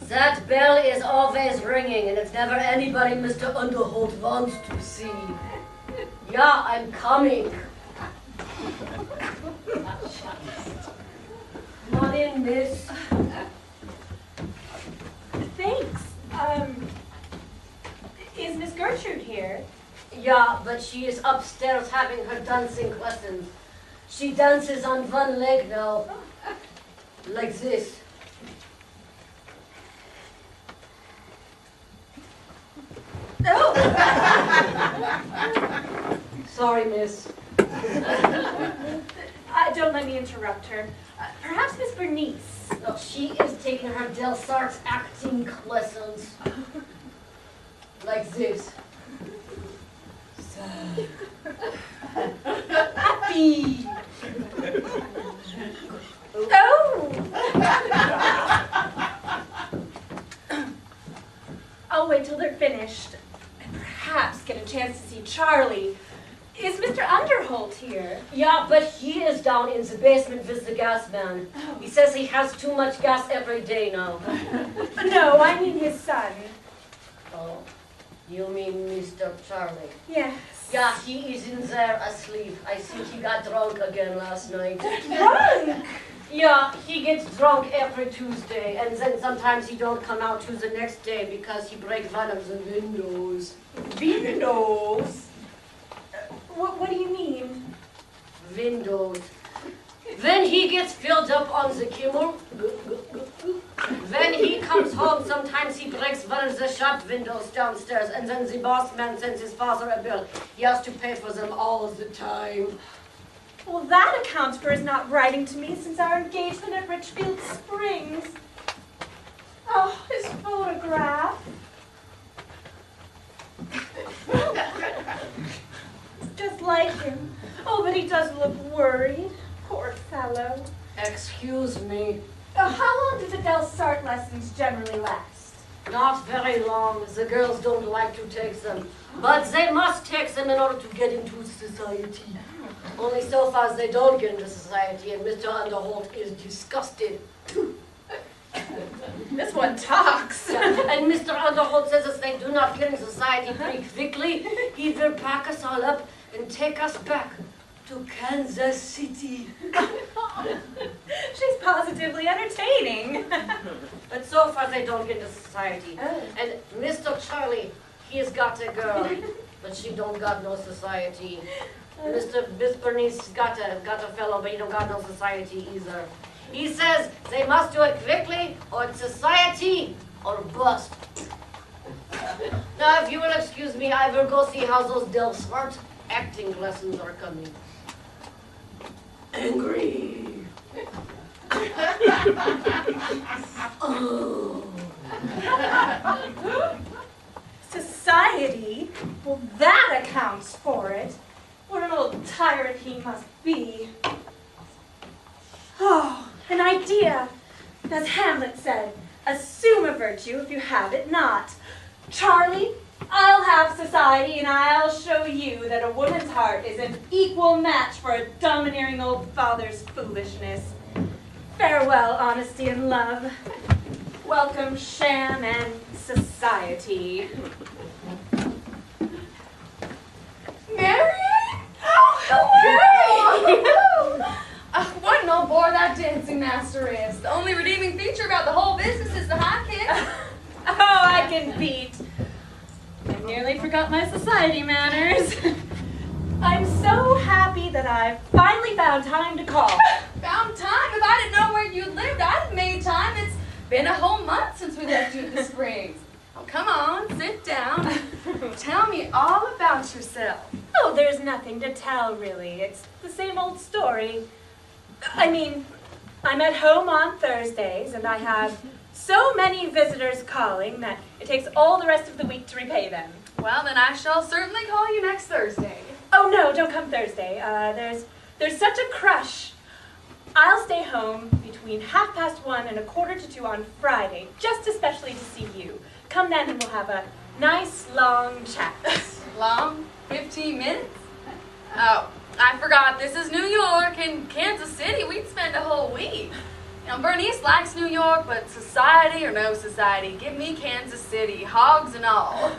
That bell is always ringing, and it's never anybody Mr. Underholt wants to see. Yeah, I'm coming. Come on in, miss. Thanks. Is Miss Gertrude here? Yeah, but she is upstairs having her dancing lessons. She dances on one leg now. Like this. Oh! Sorry, miss. Don't let me interrupt her. Perhaps Miss Bernice. No, she is taking her Del Sart's acting lessons. Like this. Happy. Oh! I'll wait till they're finished and perhaps get a chance to see Charlie. Is Mr. Underholt here? Yeah, but he is down in the basement with the gas man. Oh. He says he has too much gas every day now. No, I mean his son. Oh, you mean Mr. Charlie? Yes. Yeah, he is in there asleep. I think he got drunk again last night. Drunk? Yeah, he gets drunk every Tuesday, and then sometimes he don't come out to the next day because he breaks one of the windows. Windows? What do you mean? Windows. Then he gets filled up on the Kimmel. When he comes home, sometimes he breaks one of the shop windows downstairs, and then the boss man sends his father a bill. He has to pay for them all the time. Well, that accounts for his not writing to me since our engagement at Richfield Springs. Oh, his photograph. Just like him. Oh, but he does look worried. Poor fellow. Excuse me. How long do the Del Sart lessons generally last? Not very long. The girls don't like to take them. But they must take them in order to get into society. Only so far as they don't get into society, and Mr. Underholt is disgusted. This one talks. And Mr. Underholt says if they do not get in society pretty quickly, he will pack us all up and take us back to Kansas City. She's positively entertaining. But so far they don't get into society. Oh. And Mr. Charlie, he's got a girl, but she don't got no society. Miss Bernice got a fellow, but he don't got no society either. He says they must do it quickly, or it's society, or bust. Now, if you will excuse me, I will go see how those Del Sart acting lessons are coming. Angry. Oh. Society? Well, that accounts for it. What an old tyrant he must be. Oh, an idea. As Hamlet said, assume a virtue if you have it not. Charlie, I'll have society and I'll show you that a woman's heart is an equal match for a domineering old father's foolishness. Farewell, honesty and love. Welcome, sham and society. Marian? Oh, What an old bore that dancing master is. The only redeeming feature about the whole business is the high kick. Oh, I can beat. I nearly forgot my society manners. I'm so happy that I've finally found time to call. Found time? If I didn't know where you lived, I'd have made time. It's been a whole month since we left you at the Springs. Oh, come on, sit down. Tell me all about yourself. Oh, there's nothing to tell, really. It's the same old story. I mean, I'm at home on Thursdays, and I have so many visitors calling that it takes all the rest of the week to repay them. Well, then I shall certainly call you next Thursday. Oh, no, don't come Thursday. There's such a crush. I'll stay home between 1:30 and 1:45 on Friday, just especially to see you. Come then and we'll have a Nice long chats. Long? 15 minutes? Oh, I forgot. This is New York. In Kansas City, we'd spend a whole week. You know, Bernice likes New York, but society or no society, give me Kansas City, hogs and all.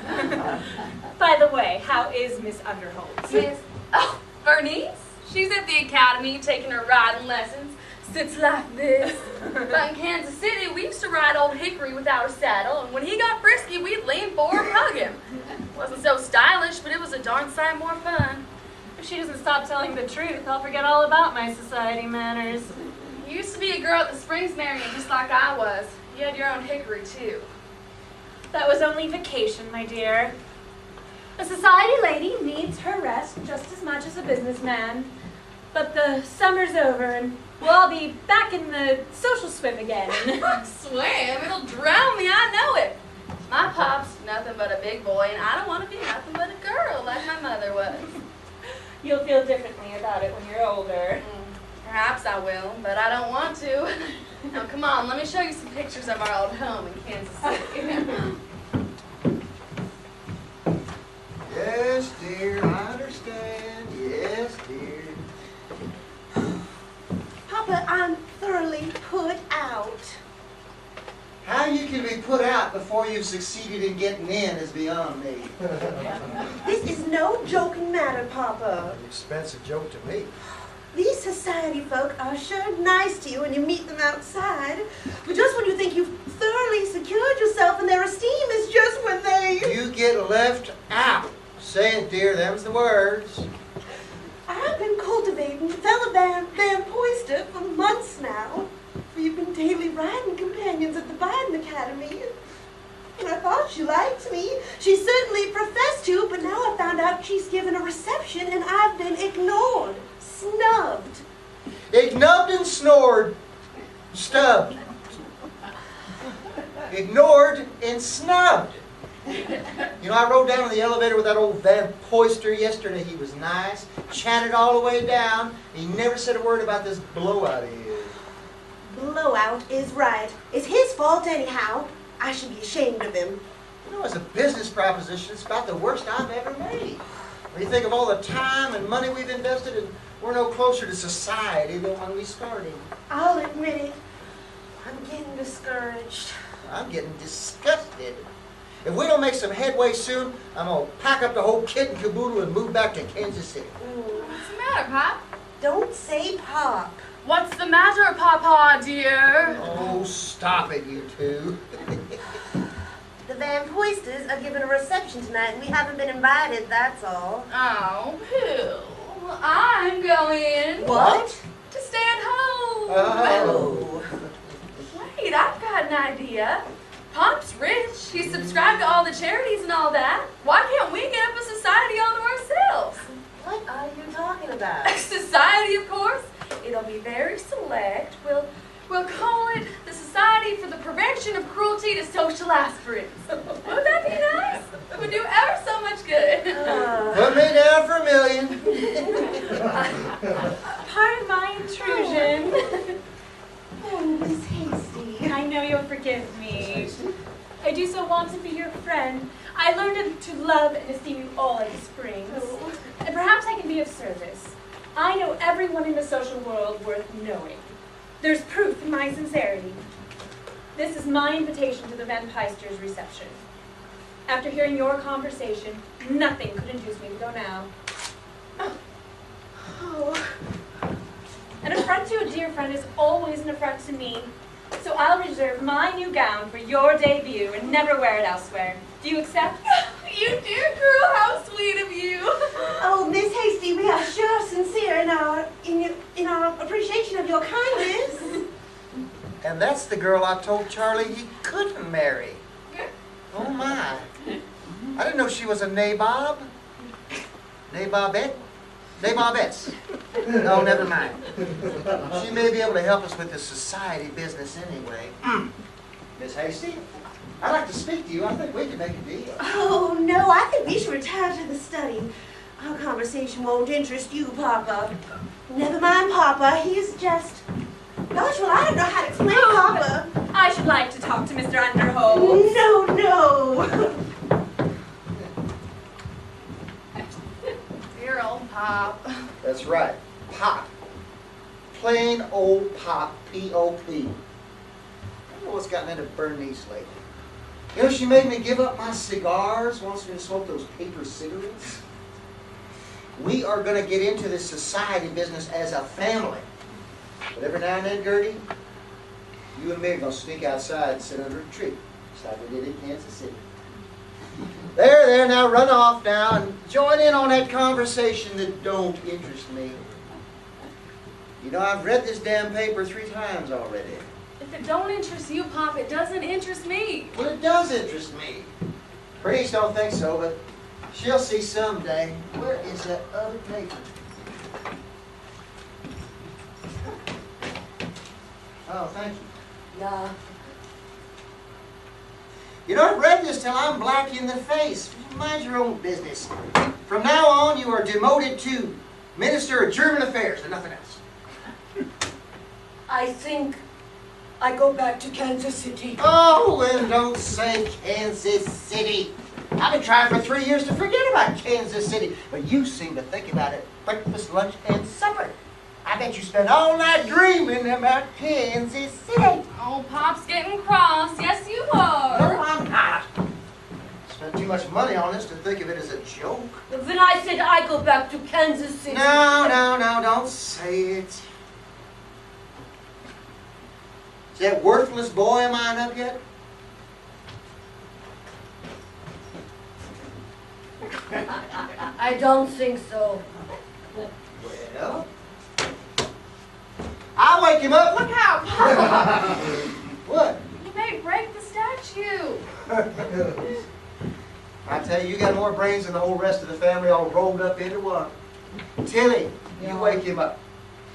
By the way, how is Miss Underholt? Oh, Bernice? She's at the academy taking her riding lessons. Sits like this. But in Kansas City, we used to ride old Hickory without a saddle, and when he got frisky, we'd lean forward and hug him. Wasn't so stylish, but it was a darn sight more fun. If she doesn't stop telling the truth, I'll forget all about my society manners. You used to be a girl at the Springs, Marian, just like I was. You had your own Hickory, too. That was only vacation, my dear. A society lady needs her rest just as much as a businessman. But the summer's over and we'll all be back in the social swim again. Swim? It'll drown me, I know it. My pop's nothing but a big boy, and I don't want to be nothing but a girl like my mother was. You'll feel differently about it when you're older. Perhaps I will, but I don't want to. Now, come on, let me show you some pictures of our old home in Kansas City. Yes, dear, I understand. Yes, dear. Papa, I'm thoroughly put out. How you can be put out before you've succeeded in getting in is beyond me. This is no joking matter, Papa. An expensive joke to me. These society folk are sure nice to you when you meet them outside, but just when you think you've thoroughly secured yourself in their esteem is just when they... You get left out. Say it, dear, them's the words. I've been cultivating fellow Van Poyster for months now. We've been daily riding companions at the Biden Academy. And I thought she liked me. She certainly professed to, but now I found out she's given a reception and I've been ignored, snubbed. Ignubbed and snored. Stubbed. Ignored and snubbed. You know, I rode down in the elevator with that old Van Poyster yesterday. He was nice, chatted all the way down. He never said a word about this blowout of his. Blowout is right. It's his fault anyhow. I should be ashamed of him. You know, as a business proposition, it's about the worst I've ever made. When you think of all the time and money we've invested, and we're no closer to society than when we started. I'll admit it. I'm getting discouraged. I'm getting disgusted. If we don't make some headway soon, I'm going to pack up the whole kit and caboodle and move back to Kansas City. What's the matter, Pop? Don't say Pop. What's the matter, Papa, dear? Oh, stop it, you two. The Van Poysters are giving a reception tonight and we haven't been invited, that's all. Oh, pooh. Well, I'm going What? to stay at home. Oh. Wait, I've got an idea. Pop's rich. He's subscribed to all the charities and all that. Why can't we get up a society all to ourselves? What are you talking about? Society, of course. It'll be very select. We'll call it the Society for the Prevention of Cruelty to Social Aspirants. Wouldn't that be nice? It would do ever so much good. Put me down for $1 million. Pardon my intrusion. Oh, Miss Hasty. I know you'll forgive me. I do so want to be your friend. I learned to love and esteem you all at the Springs. And perhaps I can be of service. I know everyone in the social world worth knowing. There's proof in my sincerity. This is my invitation to the Van Poysters' reception. After hearing your conversation, nothing could induce me to go now. Oh. An affront to a dear friend is always an affront to me. So I'll reserve my new gown for your debut and never wear it elsewhere. Do you accept? You dear girl, how sweet of you. Oh, Miss Hasty, we are sure sincere in our appreciation of your kindness. And that's the girl I told Charlie he couldn't marry. Oh my. I didn't know she was a nabob. Nabobette? Nabobettes. No, never mind. She may be able to help us with the society business anyway. Miss Hasty, I'd like to speak to you. I think we can make a deal. Oh, no, I think we should retire to the study. Our conversation won't interest you, Papa. Never mind, Papa. He's just... Gosh, well, I don't know how to explain, Papa. I should like to talk to Mr. Underholt. No, no. Pop. That's right, pop. Plain old pop, P-O-P. I don't know what's gotten into Bernice lately. You know, she made me give up my cigars, wants me to smoke those paper cigarettes. We are going to get into this society business as a family. But every now and then, Gertie, you and me are going to sneak outside and sit under a tree, just like we did in Kansas City. There, now run off now and join in on that conversation that don't interest me. You know, I've read this damn paper 3 times already. If it don't interest you, Pop, it doesn't interest me. Well, it does interest me. Bernice don't think so, but she'll see someday. Where is that other paper? Oh, thank you. Yeah. You know, I've read this till I'm black in the face. Mind your own business. From now on, you are demoted to Minister of German Affairs and nothing else. I think I go back to Kansas City. Oh, and don't say Kansas City. I've been trying for 3 years to forget about Kansas City, but you seem to think about it breakfast, lunch, and supper. I bet you spend all night dreaming about Kansas City. Oh, Pop's getting cross. Yes, you No, are. I'm not. Spent too much money on this to think of it as a joke. When I said I go back to Kansas City. No, don't say it. Is that worthless boy of mine up yet? I don't think so. Well, I'll wake him up. Look out, Pop. What? You may break the statue. I tell you, you got more brains than the whole rest of the family all rolled up into one. Tilly, you wake him up.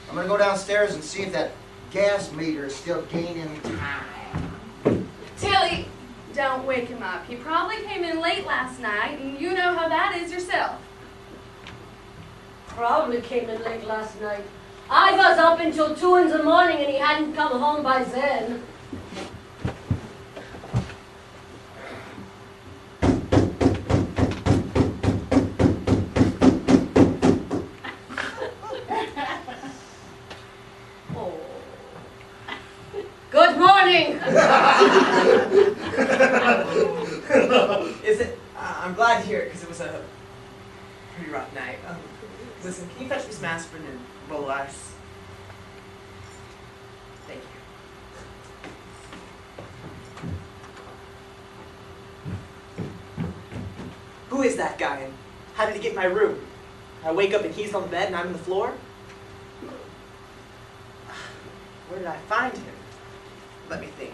I'm going to go downstairs and see if that gas meter is still gaining time. Tilly, don't wake him up. He probably came in late last night, and you know how that is yourself. Probably came in late last night. I was up until 2 in the morning and he hadn't come home by then. Oh. Good morning. Is it? I'm glad to hear it because it was a pretty rough night. Listen, can you fetch me some aspirin and a bowl of ice? Thank you. Who is that guy and how did he get in my room? I wake up and he's on the bed and I'm on the floor? Where did I find him? Let me think.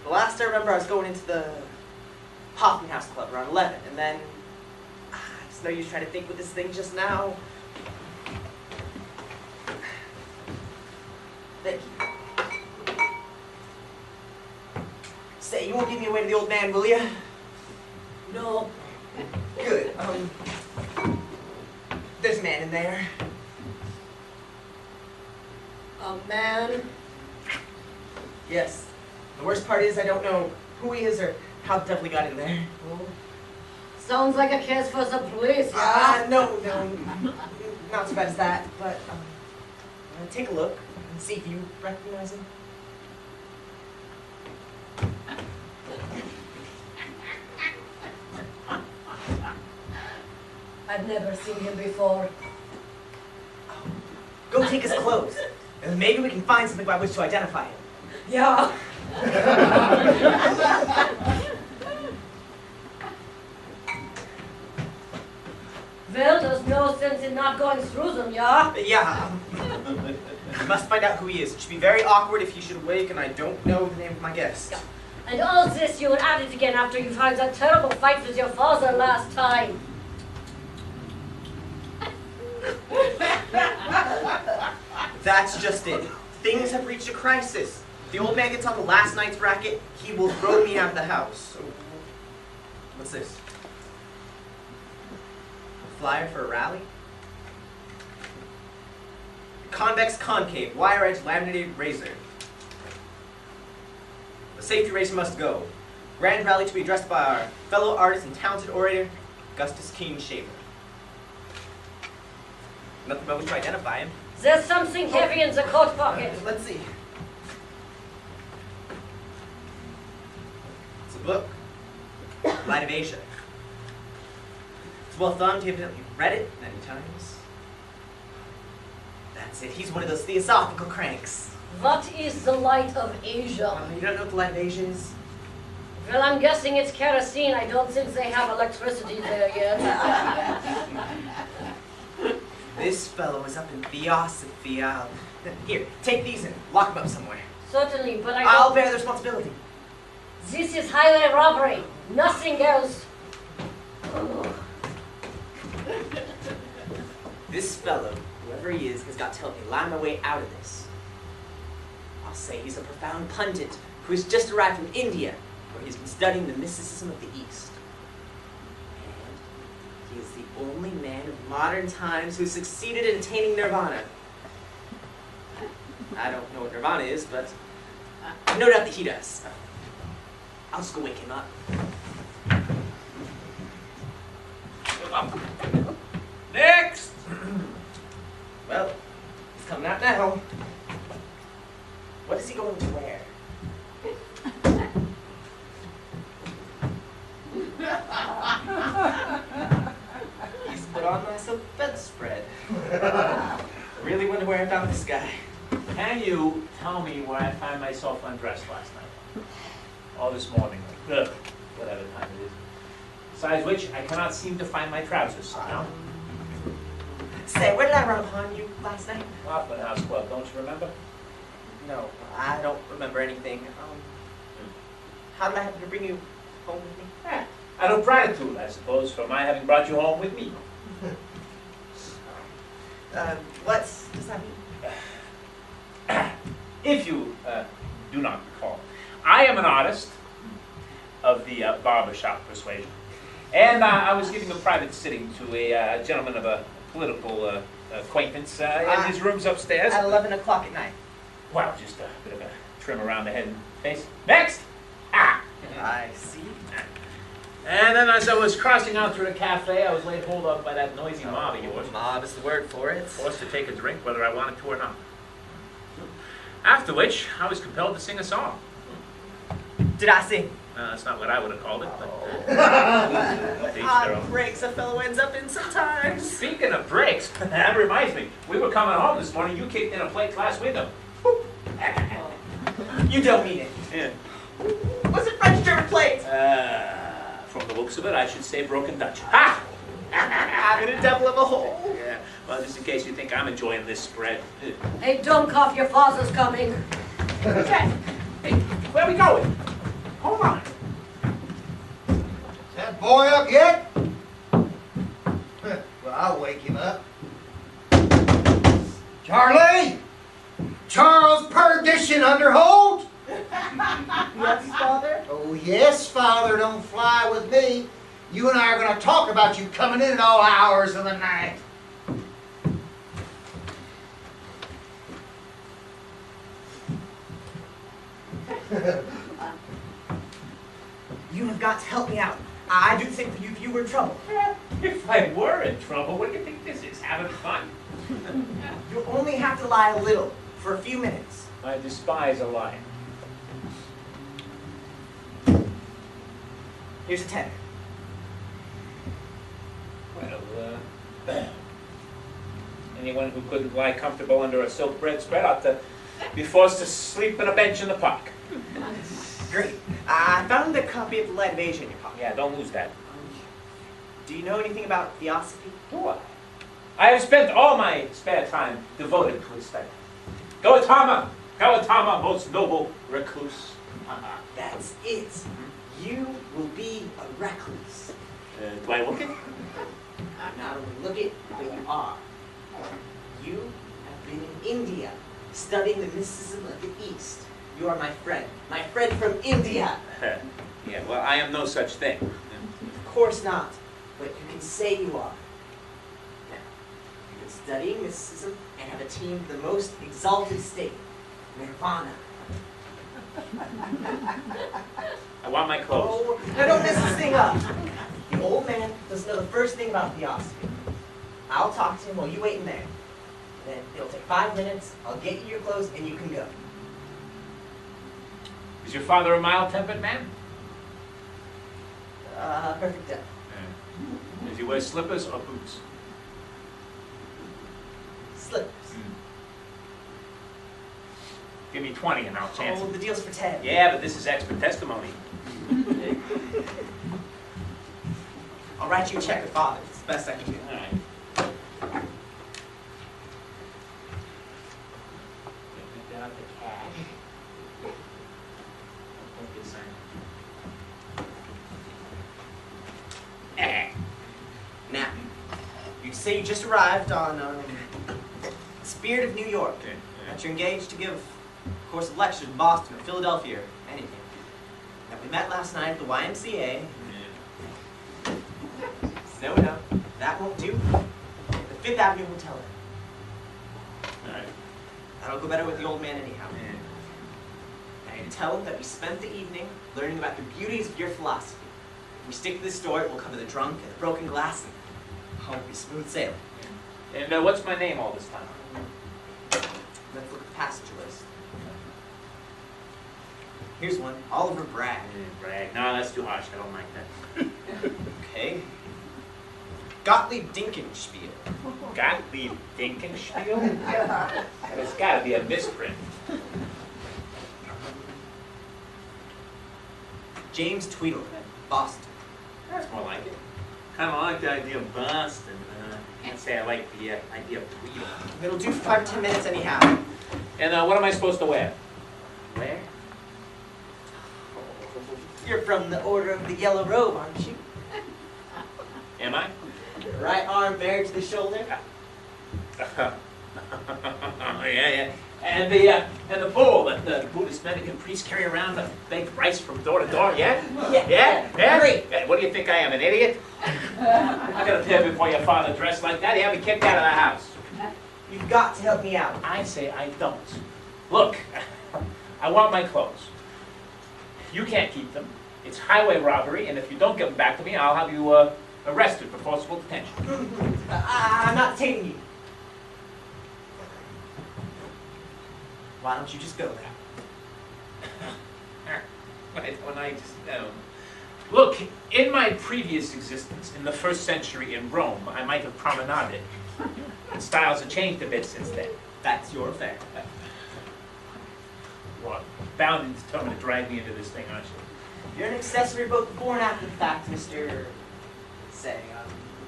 The last I remember I was going into the House Club around 11 and then it's no use trying to think with this thing just now. Thank you. Say, you won't give me away to the old man, will you? No. Good. There's a man in there. A man? Yes. The worst part is I don't know who he is or how the devil he got in there. Oh. Sounds like a case for the police, yeah? No, not so bad as that, but take a look and see if you recognize him. I've never seen him before. Go take his clothes, and maybe we can find something by which to identify him. Yeah. Well, there's no sense in not going through them, yeah? Yeah. We must find out who he is. It should be very awkward if he should awake and I don't know the name of my guest. Yeah. And all this you will add it again after you've had that terrible fight with your father last time. That's just it. Things have reached a crisis. If the old man gets on the last night's racket, he will throw me out of the house. So, what's this? A flyer for a rally? Convex concave, wire edge laminated razor. The safety race must go. Grand rally to be addressed by our fellow artist and talented orator, Agustus Keane Shaver. Nothing but we to identify him. There's something heavy in the coat pocket. Let's see. It's a book. Light of Asia. It's well thumbed. You've read it many times. That's it. He's one of those theosophical cranks. What is the light of Asia? You don't know what the light of Asia is? Well, I'm guessing it's kerosene. I don't think they have electricity there yet. This fellow is up in Theosophy. Here, take these and lock them up somewhere. Certainly, but I'll bear the responsibility. This is highway robbery. Nothing else. This fellow, whoever he is, has got to help me lie my way out of this. I'll say he's a profound pundit who has just arrived from India, where he's been studying the mysticism of the East. And he is the only man of modern times who succeeded in attaining nirvana. I don't know what nirvana is, but no doubt that he does. I'll just go wake him up. Next! Well, he's coming out now. What is he going to wear? He's put on my silk bedspread. Really wonder where I found this guy. Can you tell me where I found myself undressed last night? Or this morning, or whatever time it is. Besides which, I cannot seem to find my trousers. No? Say, where did I run upon you last night? Hoffman House Club, don't you remember? No, I don't remember anything. How did I happen to bring you home with me? Out of gratitude, I suppose, for my having brought you home with me. What does that mean? If you do not recall, I am an artist of the barbershop persuasion. And I was giving a private sitting to a gentleman of a political acquaintance in his rooms upstairs. At 11 o'clock at night. Well, just a bit of a trim around the head and face. Next! Ah! I see. And then as I was crossing out through the cafe, I was laid hold of by that noisy mob of yours. Mob is the word for it. Forced to take a drink whether I wanted to or not. After which, I was compelled to sing a song. Did I sing? That's not what I would have called it, but... Odd breaks a fellow ends up in sometimes. Speaking of breaks, that reminds me. We were coming home this morning, you kicked in a plate glass window. You don't mean it. Yeah. Was it French German plate? From the looks of it, I should say broken Dutch. Ha! I'm in a devil of a hole. Yeah, well, just in case you think I'm enjoying this spread. Hey, Dummkopf, your father's coming. Hey, where are we going? Hold on. Is that boy up yet? Well, I'll wake him up. Charlie! Charles Perdition Underholt! Yes, Father? Oh, yes, Father, don't fly with me. You and I are going to talk about you coming in at all hours of the night. You have got to help me out. I do the same for you if you were in trouble. If I were in trouble, what do you think this is? Having fun? You only have to lie a little, for a few minutes. I despise a lie. Here's a 10. Well, anyone who couldn't lie comfortable under a silk bedspread ought to be forced to sleep on a bench in the park. Great. I found a copy of The Light of Asia in your pocket. Yeah, don't lose that. Do you know anything about theosophy? Do I have spent all my spare time devoted to its study. Gautama, most noble recluse. That's it. You will be a recluse. Do I look it? Not only look it, but you are. You have been in India, studying the mysticism of the East. You are my friend from India. Yeah, well, I am no such thing. Of course not, but you can say you are. Now, you've been studying mysticism and have attained the most exalted state, nirvana. I want my clothes. Oh, now don't mess this thing up. The old man doesn't know the first thing about theosophy. I'll talk to him while you wait in there. Then it'll take 5 minutes. I'll get you your clothes and you can go. Is your father a mild-tempered man? Perfect death. Does he wear slippers or boots? Slippers. Give me 20 and I'll chance Oh, it. the deal's for 10. Yeah, but this is expert testimony. I'll write you a check with father. It's the best I can do. All right. Get out the cash. Don't get signed. Now, you'd say you just arrived on Spirit of New York. Okay. That you're engaged to give a course of lectures in Boston or Philadelphia or anything. That we met last night at the YMCA. No, that won't do. The Fifth Avenue Hotel. All right. That'll go better with the old man anyhow. Yeah. Now you tell him that we spent the evening learning about the beauties of your philosophy. If we stick to this story, it will cover the drunk and the broken glass, and oh, it'll be smooth sailing. And what's my name all this time? Let's look at the passenger list. Here's one, Oliver Bragg. Bragg. No, that's too harsh. I don't like that. Okay. Gottlieb Dinkenspiel. Gottlieb Dinkenspiel? It's got to be a misprint. James Tweedle, Boston. That's more like it. Kind of like the idea of Boston. Can't say I like the idea of Tweedle. It'll do for 5 to 10 minutes anyhow. And what am I supposed to wear? Where? You're from the Order of the Yellow Robe, aren't you? Am I? Right arm bared to the shoulder. Yeah. And the bowl that the Buddhist Medican priests carry around to bake rice from door to door, yeah? Yeah? Great. What do you think I am, an idiot? I'm not gonna tell before your father dressed like that. He had me kicked out of the house. You've got to help me out. I say I don't. Look, I want my clothes. You can't keep them. It's highway robbery, and if you don't give them back to me, I'll have you arrested for forcible detention. I'm not detaining you. Why don't you just go there? When I just look, in my previous existence, in the 1st century in Rome, I might have promenaded. And styles have changed a bit since then. That's your affair. What? Bound and determined to drag me into this thing, aren't you? You're an accessory both before and after the fact, Mr. Say,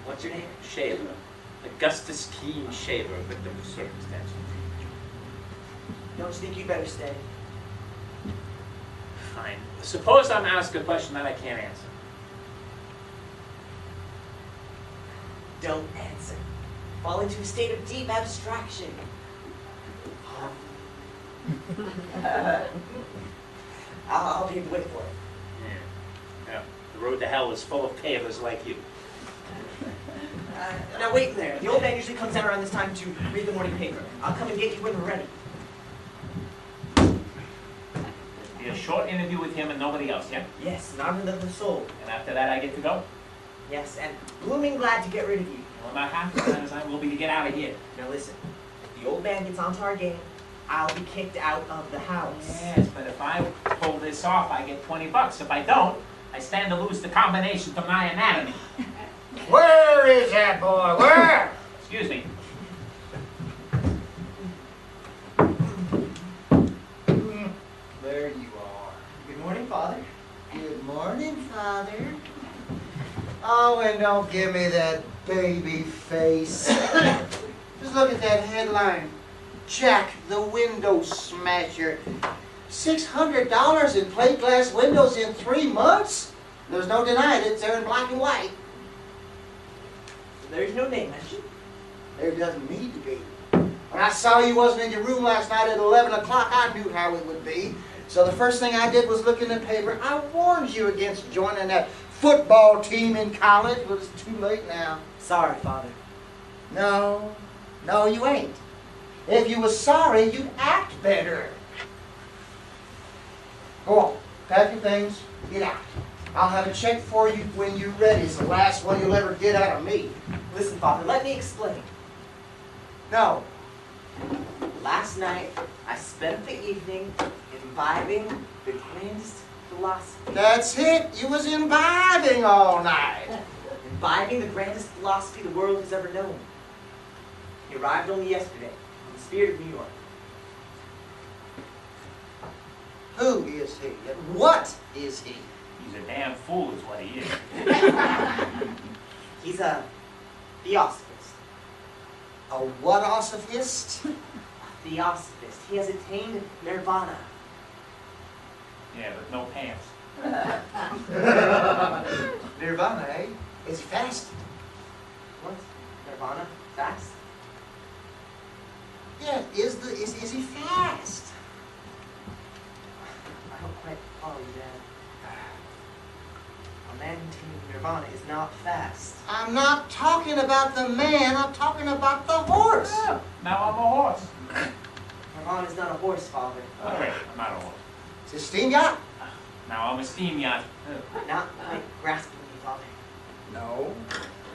what's your name? Shaver. Agustus Keane Shaver, victim of circumstance. Don't you think you'd better stay? Fine. Suppose I'm asked a question that I can't answer. Don't answer. Fall into a state of deep abstraction. I'll pave the way for it. Yeah. The road to hell is full of pavers like you. Now wait there. The old man usually comes down around this time to read the morning paper. I'll come and get you when we're ready. Be a short interview with him and nobody else, yeah? Yes, not another soul. And after that I get to go? Yes, and blooming glad to get rid of you. Well, about half the time as I will be to get out of here. Now listen, if the old man gets onto our game, I'll be kicked out of the house. Yes, but if I pull this off, I get $20. If I don't, I stand to lose the combination from my anatomy. Where is that boy? Where? Excuse me. There you are. Good morning, Father. Good morning, Father. Oh, and don't give me that baby face. Just look at that headline. Jack the Window Smasher. $600 in plate glass windows in 3 months? There's no denying it. It's there in black and white. There's no name mentioned. There doesn't need to be. When I saw you wasn't in your room last night at 11 o'clock, I knew how it would be. So the first thing I did was look in the paper. I warned you against joining that football team in college, but it's too late now. Sorry, Father. No, you ain't. If you was sorry, you'd act better. Go on, pack your things, get out. I'll have a check for you when you're ready. It's the last one you'll ever get out of me. Listen, Father, let me explain. No, Last night, I spent the evening imbibing the grandest philosophy. That's it. You was imbibing all night. Imbibing the grandest philosophy the world has ever known. He arrived only yesterday, in the spirit of New York. Who is he? And what is he? He's a damn fool is what he is. He's a theosophist. A what-osophist? A theosophist. He has attained nirvana. Yeah, but no pants. Nirvana, eh? Is he fasting? What? Nirvana? Fast? Yeah, is he fast? I don't quite follow you, Dad. A man attaining nirvana is not fast. I'm not talking about the man, I'm talking about the horse. Yeah, now I'm a horse. Nirvana is not a horse, Father. Okay, I'm not a horse. It's a steam yacht? Now I'm a steam yacht. Not quite grasping me, Father. No.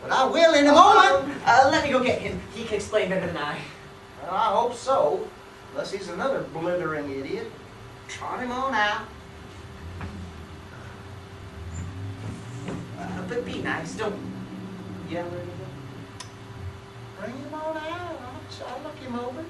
But I will in a moment. Let me go get him. He can explain better than I. Well, I hope so. Unless he's another blithering idiot. Trot him on out. But be nice. Don't yell or anything. Bring him on out. I'll look him over.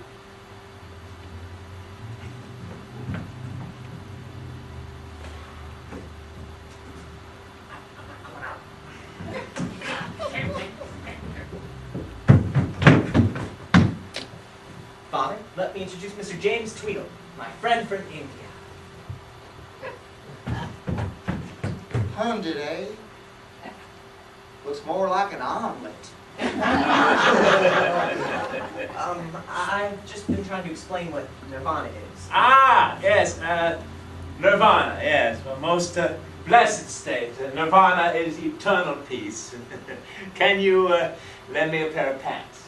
Father, let me introduce Mr. James Tweedle, my friend from India. Hunted, eh? Looks more like an omelet. I've just been trying to explain what nirvana is. Ah, yes, nirvana, yes, a most blessed state. Nirvana is eternal peace. Can you lend me a pair of pants?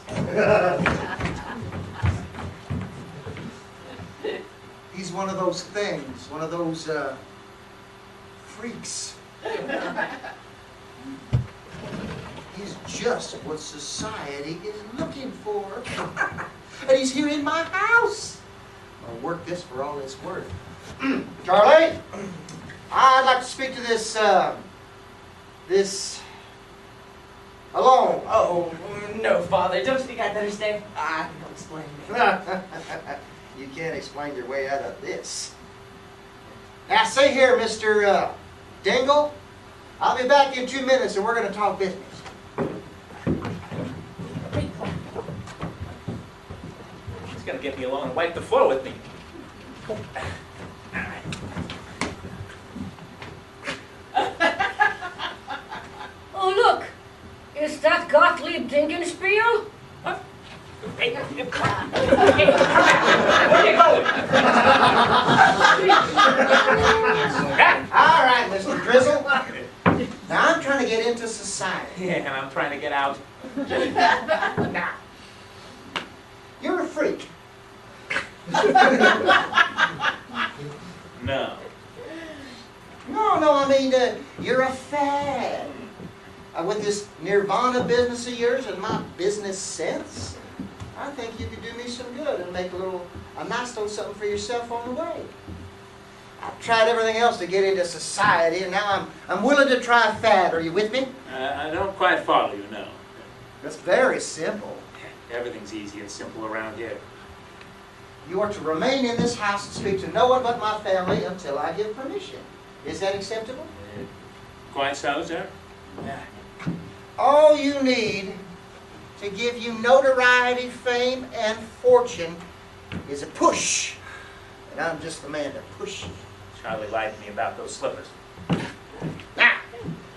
He's one of those things, one of those freaks. He's just what society is looking for. And he's here in my house. I'll work this for all it's worth. Charlie, I'd like to speak to this alone. Oh, no, Father. Don't you think I'd better stay? I can explain. You can't explain your way out of this. Now, see here, Mr. Dingle. I'll be back in 2 minutes and we're going to talk business. He's gonna get me alone and wipe the floor with me. Oh, look! Is that Gottlieb Dingenspiel? What? Hey, come back! Where you going? All right, Mr. Drizzle. Now, I'm trying to get into society. Yeah, and I'm trying to get out. Now, you're a freak. No. No, I mean, you're a fad. With this nirvana business of yours and my business sense, I think you could do me some good and make a nice little something for yourself on the way. I've tried everything else to get into society, and now I'm willing to try a fad. Are you with me? I don't quite follow you, no. That's very simple. Everything's easy and simple around here. You are to remain in this house and speak to no one but my family until I give permission. Is that acceptable? Quite so, sir. All you need to give you notoriety, fame, and fortune is a push. And I'm just the man to push you. Charlie lied to me about those slippers. Now,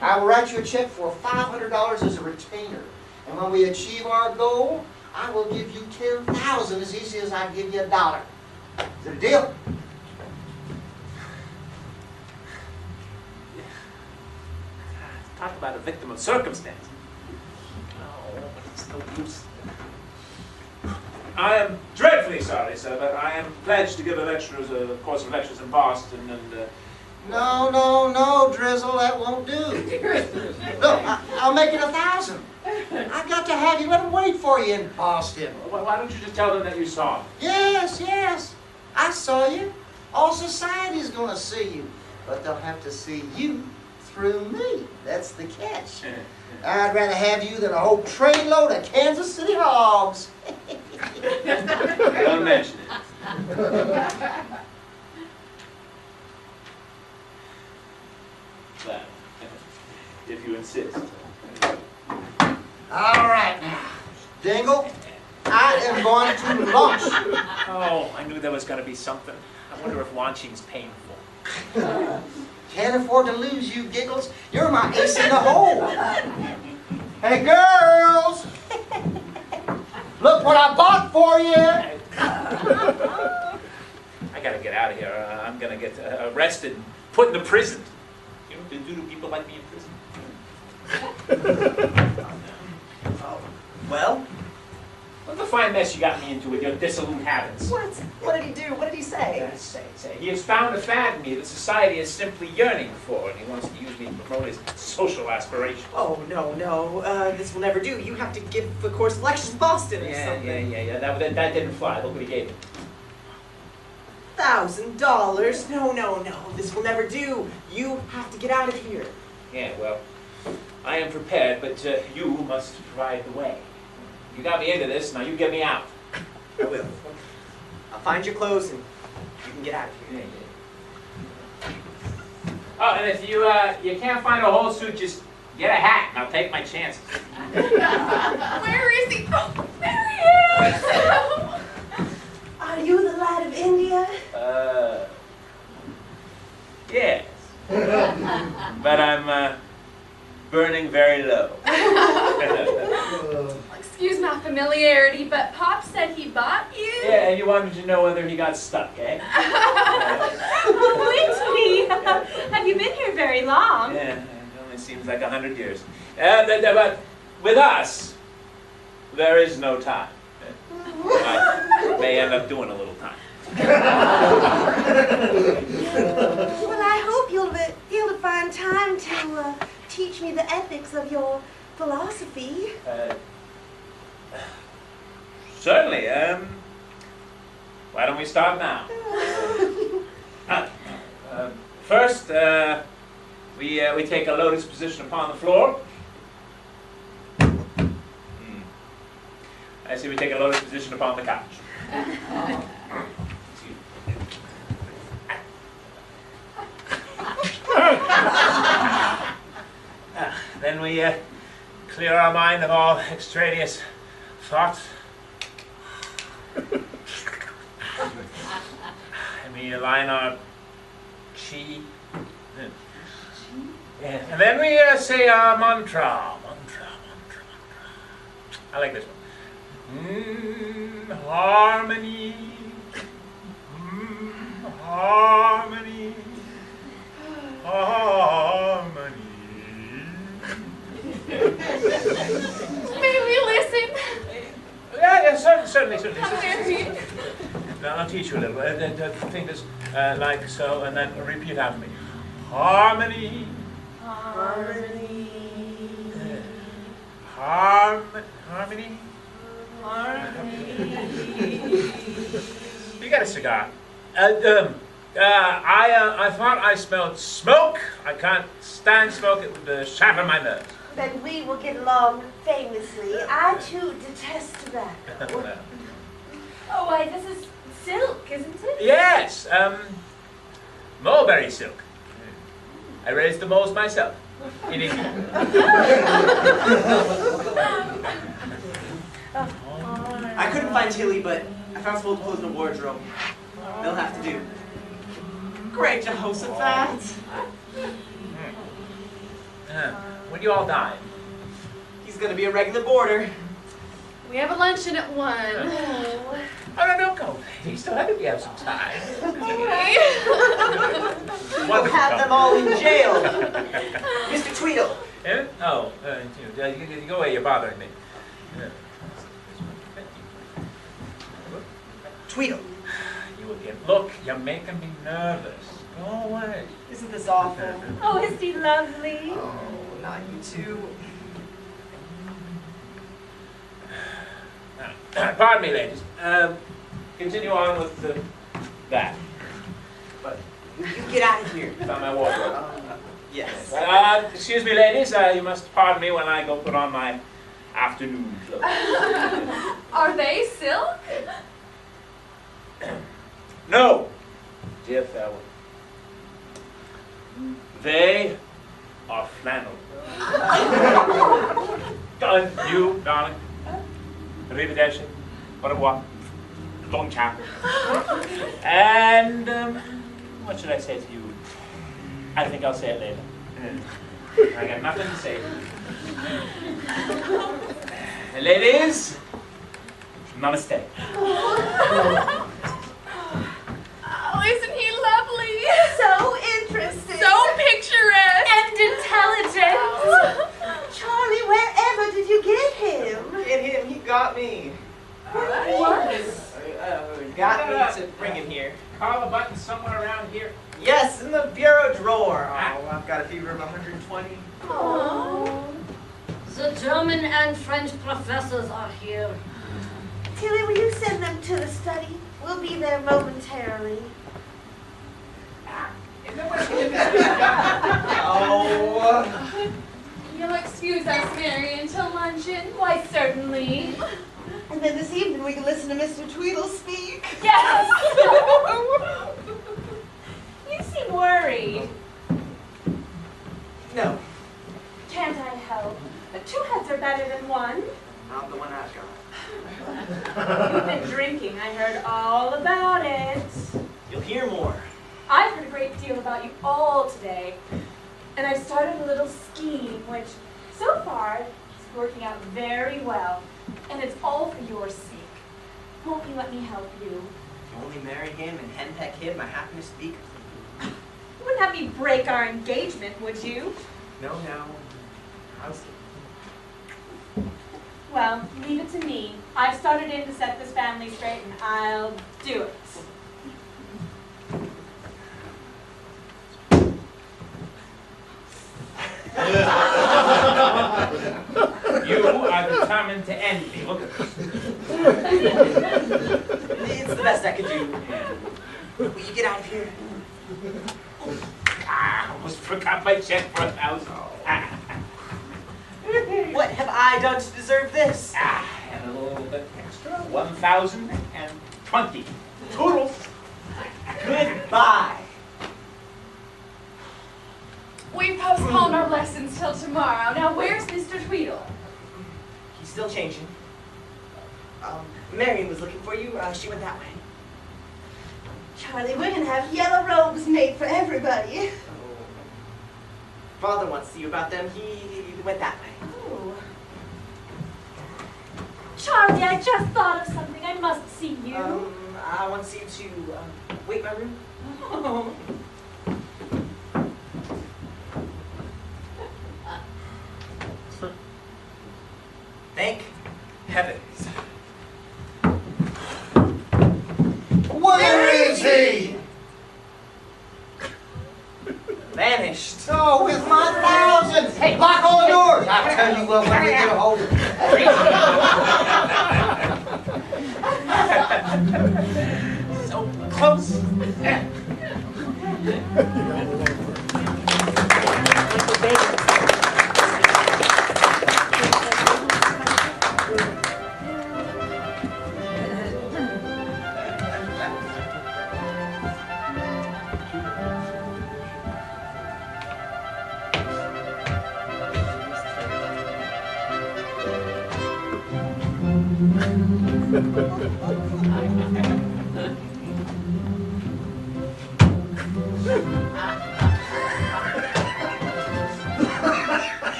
I will write you a check for $500 as a retainer. And when we achieve our goal, I will give you $10,000 as easy as I give you $1. Is it a deal? Talk about a victim of circumstance. Oh, it's no use. I am dreadfully sorry, sir, but I am pledged to give a course of lectures in Boston, and No, Drizzle, that won't do. Look, I'll make it 1,000. I got to have you let them wait for you in Boston. Why don't you just tell them that you saw him? Yes, yes. I saw you. All society's gonna see you. But they'll have to see you through me. That's the catch. I'd rather have you than a whole trainload of Kansas City hogs. Don't mention it. Well, if you insist. All right now, Dingle, I am going to launch. Oh, I knew there was going to be something. I wonder if launching's painful. Can't afford to lose you, Giggles. You're my ace in the hole. Hey, girls! Look what I bought for you! I got to get out of here. I'm going to get arrested and put in the prison. You know what they do to people like me in prison? Well, What's the fine mess you got me into with your dissolute habits? what? What did he do? What did he say? Say. He has found a fad in me that society is simply yearning for, and he wants to use me to promote his social aspirations. Oh, no. This will never do. You have to give the course of lectures in Boston or something. Yeah. That didn't fly. Look what he gave me. $1,000? No. This will never do. You have to get out of here. Yeah, well, I am prepared, but you must provide the way. You got me into this, now you get me out. I will. I'll find your clothes and you can get out of here. Oh, and if you can't find a whole suit, just get a hat, and I'll take my chances. Where is he? Oh, there he is! Are you the lad of India? Yes. But I'm burning very low. Excuse my familiarity, but Pop said he bought you? Yeah, and you wanted to know whether he got stuck, eh? Whitney, have you been here very long? Yeah, it only seems like 100 years. But with us, there is no time. I may end up doing a little time. Well, I hope you'll be able to find time to teach me the ethics of your philosophy. Certainly. Why don't we start now? First, we take a lotus position upon the floor. I see we take a lotus position upon the couch. Then we clear our mind of all extraneous thoughts. And we align our chi. And then we say our mantra. I like this one. Harmony. Harmony. Harmony. May we listen? Yeah, certainly. Very. Now, I'll teach you a little. The thing is like so, and then repeat after me. Harmony. Harmony. Harmony. You got a cigar? I thought I smelled smoke. I can't stand smoke. It would shatter my nerves. Then we will get along famously. I too detest tobacco. Oh, why, this is silk, isn't it? Yes, mulberry silk. I raised the moles myself in India. I couldn't find Tilly, but I found some old clothes in the wardrobe. They'll have to do. Great Jehoshaphat. When you all dine? He's gonna be a regular boarder. We have a luncheon at 1. Oh, no, don't go. You still have to have some time. We'll have them all in jail. Mr. Tweedle. Eh? Oh, you go away. You're bothering me. Tweedle. You again. Look, you're making me nervous. Go away. Isn't this awful? Oh, is he lovely? Oh, not you two. Pardon me, ladies. Continue on with that. But You get out of here. found my wardrobe. Yes. Excuse me, ladies. You must pardon me when I go put on my afternoon clothes. Are they silk? No, dear fellow. They are flannel. Done, you, darling. Arrivederci. Au revoir. Long ciao. And, what should I say to you? I think I'll say it later. I got nothing to say. Ladies, namaste. Oh, isn't he lovely? So interesting. So picturesque. And intelligent. Charlie, wherever did you get him? Get him, he got me. What? Got me to bring him here. Call a button somewhere around here. Yes, in the bureau drawer. Oh, I've got a fever of 120. Oh. The German and French professors are here. Tilly, will you send them to the study? We'll be there momentarily. Oh. You'll excuse us, Marian, till luncheon? Why, certainly. And then this evening we can listen to Mr. Tweedle speak. Yes! You seem worried. No, Can't I help? Two heads are better than one. not the one I've got. You've been drinking. I heard all about it. You'll hear more. I've heard a great deal about you all today. And I've started a little scheme which, so far, is working out very well. And it's all for your sake. Won't you let me help you? If you only marry him and henpeck him, my happiness would be complete. You wouldn't have me break our engagement, would you? No. How's Well, leave it to me. I've started in to set this family straight, and I'll do it. You are determined to end me. Look at this. It's the best I could do. Will you get out of here? I almost forgot my check for $1,000. What have I done to deserve this? And a little bit extra. 1,020. Toodles. Goodbye. We postponed our lessons till tomorrow. Now, where's Mr. Tweedle? He's still changing. Marian was looking for you. She went that way. Charlie, we're going to have yellow robes made for everybody. Father wants to see you about them. He went that way. Oh. Charlie, I just thought of something. I must see you. I want to see you to wait my room. Oh. Thank heavens. Where is he? Vanished. Oh, with my 1,000. Hey, lock all the doors. I'll tell you what, when we get a hold of him. So close.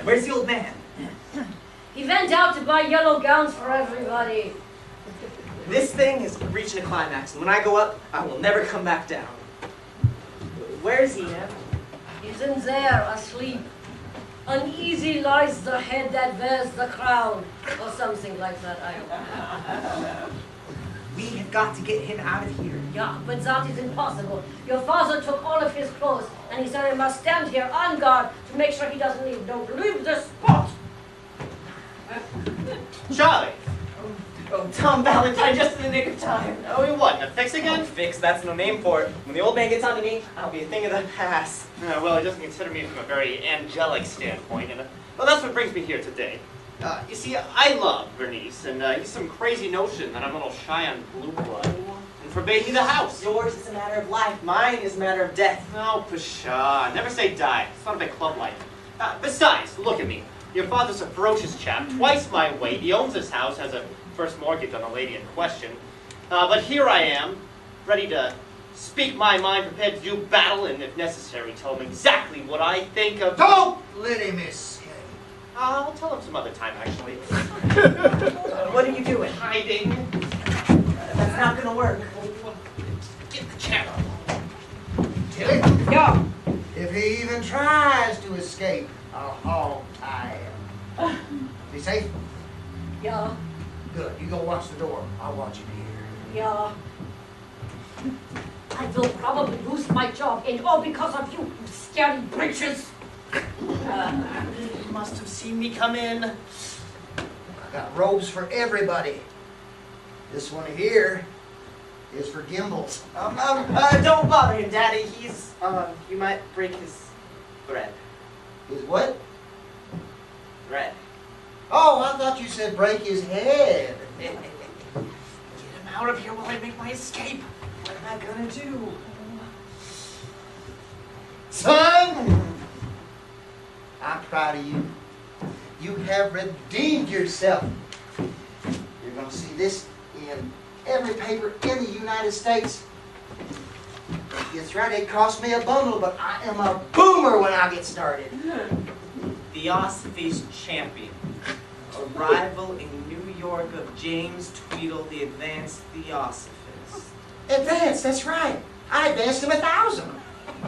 Where's the old man? He went out to buy yellow gowns for everybody. This thing is reaching a climax, and when I go up, I will never come back down. Where is he, Nell? He's in there, asleep. Uneasy lies the head that wears the crown, or something like that, I don't know. We have got to get him out of here. Yeah, but that is impossible. Your father took all of his clothes, and he said I must stand here on guard to make sure he doesn't leave. Don't leave this spot! Charlie! Oh, Tom Valentine, just in the nick of time. Oh, you what, in a fix again? Oh, fix, that's no name for it. When the old man gets onto me, I'll be a thing of the past. Well, he doesn't consider me from a very angelic standpoint, and well, that's what brings me here today. You see, I love Bernice, and he's some crazy notion that I'm a little shy on blue blood, and forbade me the house. Yours is a matter of life. Mine is a matter of death. Oh, pshaw. Never say die. It's not a big club life. Besides, look at me. Your father's a ferocious chap, twice my weight. He owns this house, has a first mortgage on the lady in question. But here I am, ready to speak my mind, prepared to do battle, and if necessary, tell him exactly what I think of... Don't let him escape. I'll tell him some other time, actually. What are you doing? Hiding. That's not gonna work. Get the chair. Kill him. Yeah. If he even tries to escape, I'll hog tie him. Be safe? Yeah. Good. You go watch the door. I'll watch it here. Yeah. I will probably lose my job, and all because of you, you scary britches. You must have seen me come in. I got robes for everybody. This one here is for Gimbals. Don't bother him, Daddy. He's, you might break his bread. Is what? Bread. Oh, I thought you said break his head. Get him out of here while I make my escape. What am I gonna do? Son! I'm proud of you. You have redeemed yourself. You're going to see this in every paper in the United States. That's right, it cost me a bundle, but I am a boomer when I get started. Theosophy's champion. Arrival in New York of James Tweedle, the advanced Theosophist. Advanced, that's right. I advanced him 1,000.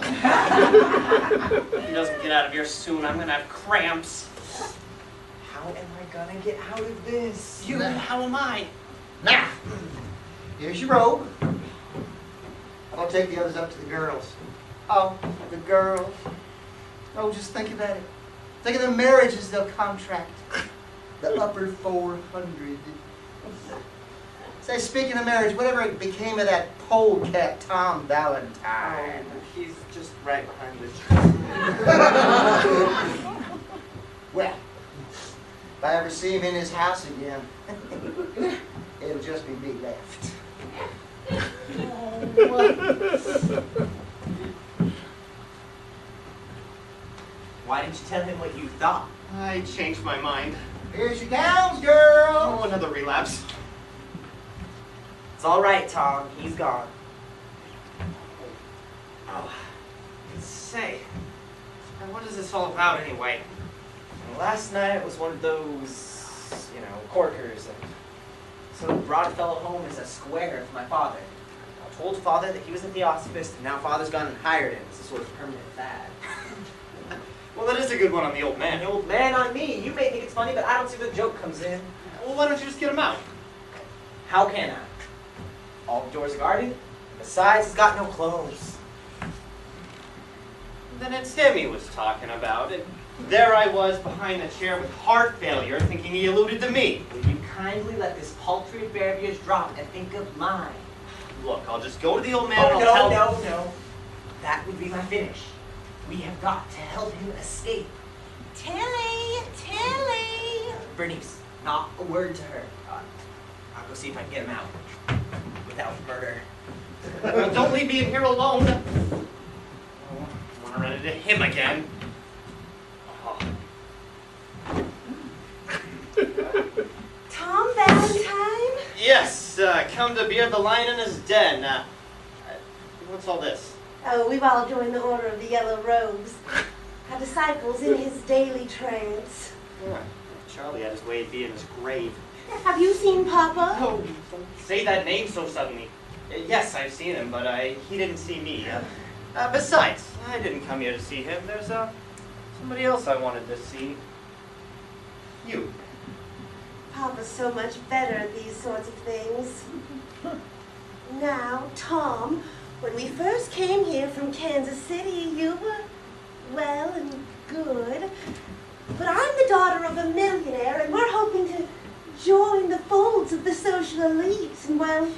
If he doesn't get out of here soon, I'm gonna have cramps. How am I gonna get out of this? You, how am I? Now, here's your robe. I'll take the others up to the girls. Oh, the girls. Oh, just think about it. Think of the marriages they'll contract. The upper 400. Say, speaking of marriage, whatever became of that polecat Tom Valentine? Oh, he's just right behind the Well, if I ever see him in his house again, it'll just be me left. Why didn't you tell him what you thought? I changed my mind. Here's your gowns, girl. Oh, another relapse. It's all right, Tom. He's gone. Oh, say, what is this all about anyway? And last night was one of those, corkers, and so brought a fellow home as a square for my father. I told Father that he was a Theosophist, and now Father's gone and hired him as a sort of permanent fad. Well, that is a good one on the old man. And the old man on me. You may think it's funny, but I don't see where the joke comes in. Well, why don't you just get him out? How can I? All the doors are guarded. Besides, he's got no clothes. Then it's him he was talking about, and there I was behind the chair with heart failure, thinking he alluded to me. Will you kindly let this paltry affair of yours drop and think of mine? Look, I'll just go to the old man and Oh, I'll tell him. no. That would be my finish. We have got to help him escape. Tilly! Bernice, not a word to her. I'll go see if I can get him out. Without murder. Don't leave me in here alone. Oh, I want to run into him again. Oh. Tom Valentine? Yes, come to beard the lion in his den. What's all this? Oh, we've all joined the Order of the Yellow Robes. Our disciples in his daily trance. Yeah, Charlie had his way of being in his grave. Have you seen Papa? Oh, don't say that name so suddenly. Yes, I've seen him, but he didn't see me. Besides, I didn't come here to see him. There's somebody else I wanted to see. You. Papa's so much better at these sorts of things. Now, Tom, when we first came here from Kansas City, you were well and good. But I'm the daughter of a millionaire, and we're hoping to join the folds of the social elite, and well,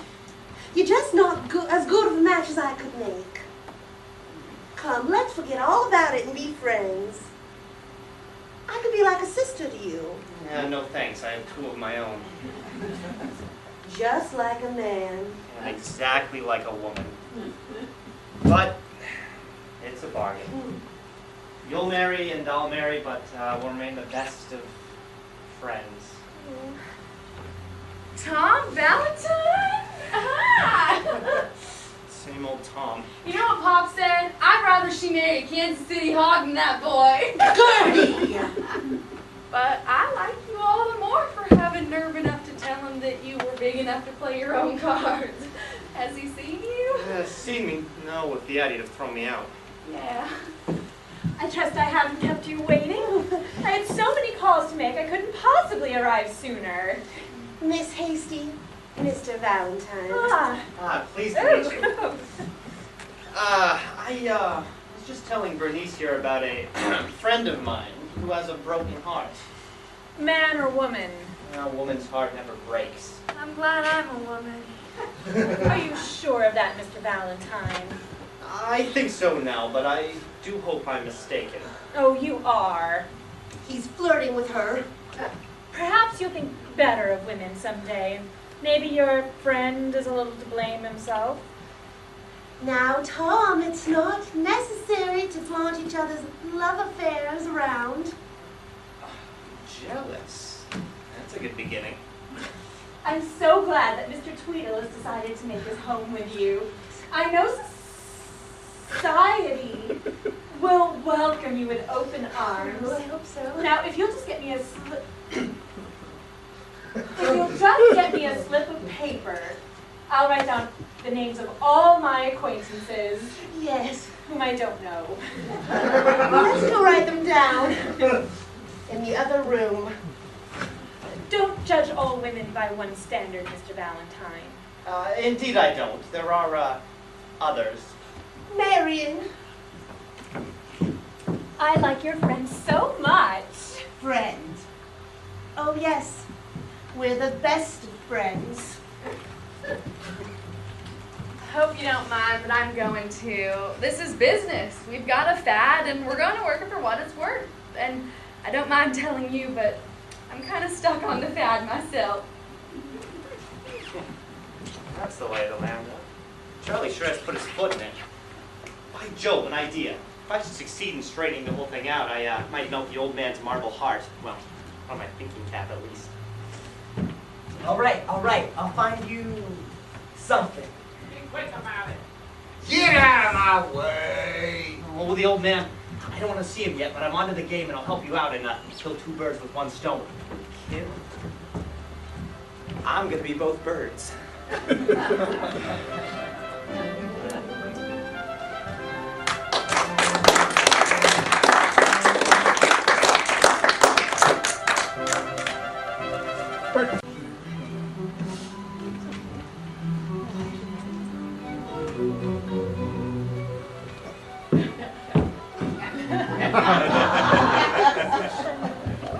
you're just not as good of a match as I could make. Come, let's forget all about it and be friends. I could be like a sister to you. Yeah, no thanks. I have two of my own. Just like a man. And exactly like a woman. But it's a bargain. You'll marry and I'll marry, but we'll remain the best of friends. Tom Valentine? Aha! Same old Tom. You know what Pop said? I'd rather she marry a Kansas City hog than that boy. Gertie! But I like you all the more for having nerve enough to tell him that you were big enough to play your own cards. Has he seen you? Seen me? No, if he had, he'd have thrown me out. Yeah. I trust I haven't kept you waiting. I had so many calls to make, I couldn't possibly arrive sooner. Miss Hayste, Mr. Valentine. Pleased to meet you. I was just telling Bernice here about a friend of mine who has a broken heart. Man or woman? A woman's heart never breaks. I'm glad I'm a woman. Are you sure of that, Mr. Valentine? I think so now, but I do hope I'm mistaken. Oh, you are. He's flirting with her. Perhaps you'll think better of women someday. Maybe your friend is a little to blame himself. Now, Tom, it's not necessary to flaunt each other's love affairs around. Jealous? That's a good beginning. I'm so glad that Mr. Tweedle has decided to make his home with you. I know society will welcome you with open arms. Well, I hope so. Now, if you'll just get me a slip... If you'll just get me a slip of paper, I'll write down the names of all my acquaintances, Yes. whom I don't know. Let's go write them down in the other room. Don't judge all women by one standard, Mr. Valentine. Indeed I don't. There are, others. Marian. I like your friend so much. Friend. Oh, yes. We're the best of friends. Hope you don't mind, but I'm going to. This is business. We've got a fad, and we're going to work it for what it's worth. And I don't mind telling you, but I'm kind of stuck on the fad myself. That's the lay of the land, huh? Charlie sure has put his foot in it. By Jove, an idea. If I should succeed in straightening the whole thing out, I might melt the old man's marble heart. Well, on my thinking cap at least. All right. I'll find you something. Be quick about it. Get out of my way! Oh, the old man. I don't want to see him yet, but I'm onto the game and I'll help you out and kill two birds with one stone. Kill? I'm gonna be both birds.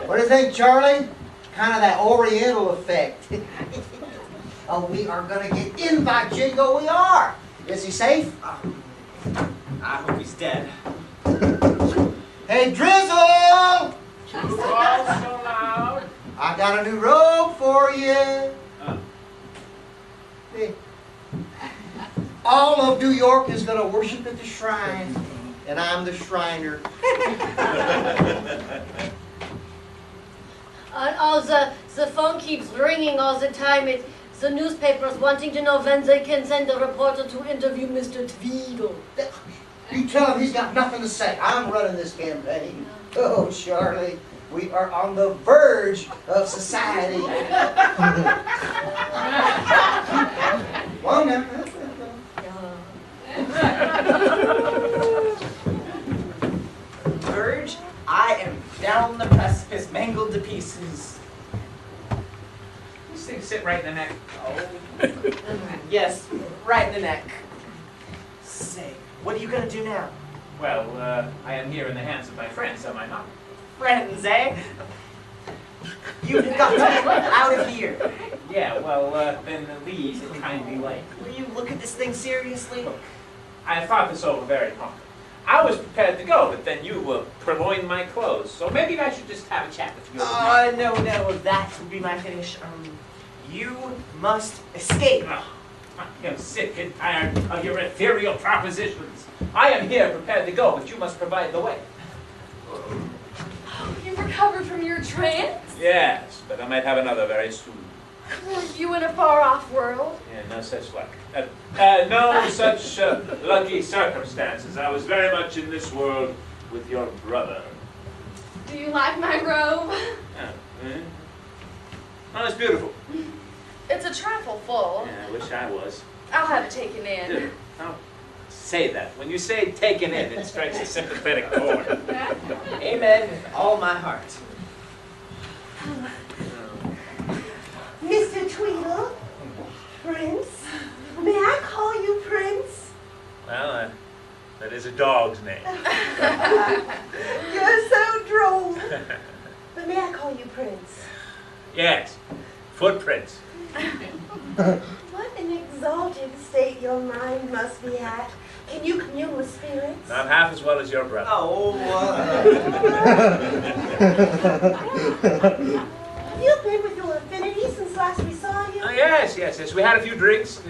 What do you think, Charlie? Kind of that Oriental effect. Oh, we are going to get in by Jingo, we are. Is he safe? I hope he's dead. Hey, Drizzle! All so loud. I got a new robe for you. Hey. All of New York is going to worship at the shrine, and I'm the Shriner. And all the phone keeps ringing all the time. It's the newspapers wanting to know when they can send a reporter to interview Mr. Tweedle. You tell him he's got nothing to say. I'm running this campaign. Oh, Charlie, we are on the verge of society. Well, now. Verge, I am down the precipice, mangled to pieces. These things sit right in the neck. Oh. Yes, right in the neck. Say, what are you gonna do now? Well, I am here in the hands of my friends, am I not? Friends, eh? You've got to get out of here. Yeah, well, then leave it kindly like. Will you look at this thing seriously? I thought this over very hard. I was prepared to go, but then you purloined my clothes. So maybe I should just have a chat with you. No, that would be my finish. You must escape. I am sick and tired of your ethereal propositions. I am here prepared to go, but you must provide the way. Oh, you recovered from your trance? Yes, but I might have another very soon. Were you in a far-off world? Yeah, no such luck. No such lucky circumstances. I was very much in this world with your brother. Do you like my robe? Oh, it's beautiful. It's a trifle full. Yeah, I wish I was. I'll have it taken in. Don't say that. When you say taken in, it strikes a sympathetic chord. Amen with all my heart. Mr. Tweedle, Prince, may I call you Prince? Well, that is a dog's name. You're so droll. But may I call you Prince? Yes, footprints. What an exalted state your mind must be at. Can you commune with spirits? Not half as well as your brother. Oh, Have you been with your affinity since last we saw you? Oh, yes. We had a few drinks.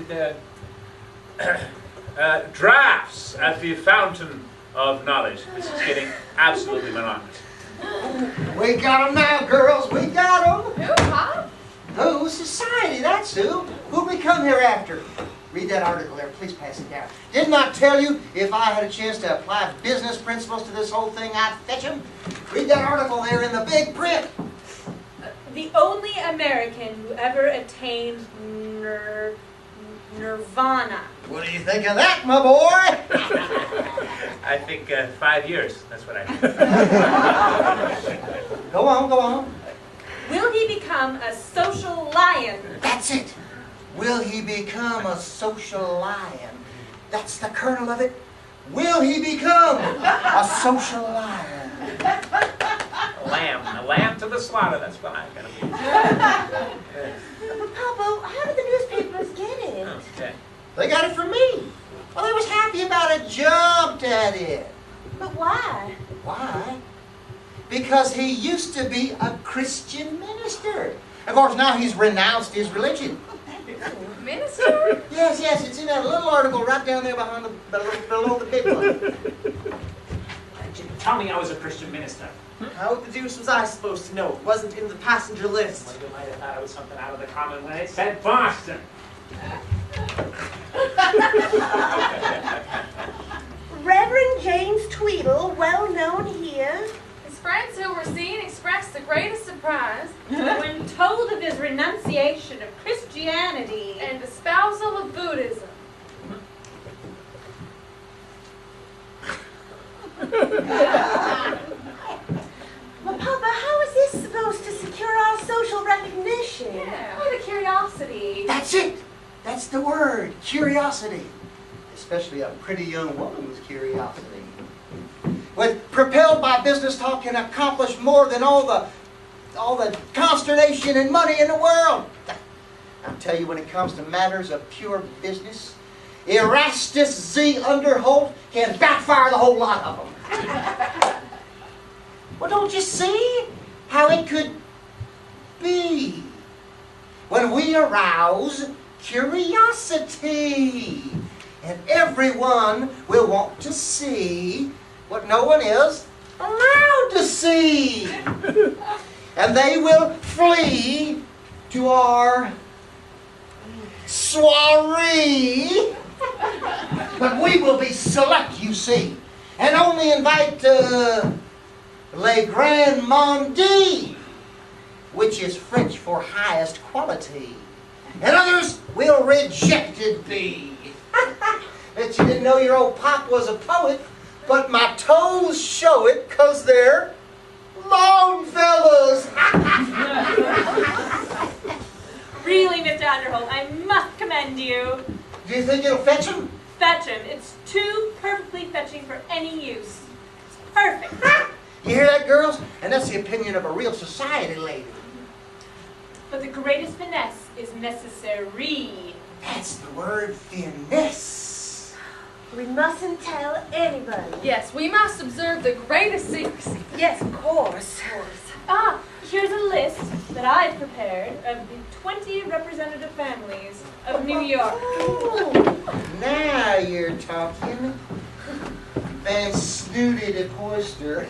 Drafts at the fountain of knowledge. This is getting absolutely monotonous. We got 'em now, girls. We got 'em. Who, Pop? Who? Society, that's who. Who'll we come here after? Read that article there. Please pass it down. Didn't I tell you if I had a chance to apply business principles to this whole thing, I'd fetch 'em? Read that article there in the big print. The only American who ever attained nirvana. What do you think of that, my boy? I think 5 years. That's what I think. Go on. Will he become a social lion? That's it. Will he become a social lion? That's the kernel of it. Will he become a social lion? A lamb to the slaughter. That's what I'm gonna be. But Papa, how did the newspapers get it? Okay. They got it from me. Well, they was happy about it, jumped at it. But why? Why? Because he used to be a Christian minister. Of course, now he's renounced his religion. Minister? Yes, it's in that little article right down there behind below the big one. Tell me I was a Christian minister. How the deuce was I supposed to know? It wasn't in the passenger list. Well, you might have thought it was something out of the common when it said Boston. Reverend James Tweedle, well known here. His friends who were seen expressed the greatest surprise When told of his renunciation of Christianity and espousal of Buddhism. But Papa, how is this supposed to secure our social recognition? Yeah, what a curiosity. That's it. That's the word, curiosity. Especially a pretty young woman's curiosity. When propelled by business talk, can accomplish more than all the consternation and money in the world. I'll tell you, when it comes to matters of pure business, Erastus Z. Underholt can backfire the whole lot of them. Well, don't you see how it could be when we arouse curiosity? And everyone will want to see what no one is allowed to see. And they will flee to our soiree. But we will be select, you see, and only invite les grands mondis, which is French for highest quality. And others will rejected be. Bet you didn't know your old pop was a poet, but my toes show it 'cause they're Longfellows. Really, Mr. Underholt, I must commend you. Do you think it'll fetch him? Fetch him. It's too perfectly fetching for any use. It's perfect. You hear that, girls? And that's the opinion of a real society lady. but the greatest finesse is necessary. That's the word, finesse. We mustn't tell anybody. Yes, we must observe the greatest secrecy. Yes, of course. Ah, here's a list that I've prepared of the 20 representative families of New York. Now you're talking. And snooty to Poyster.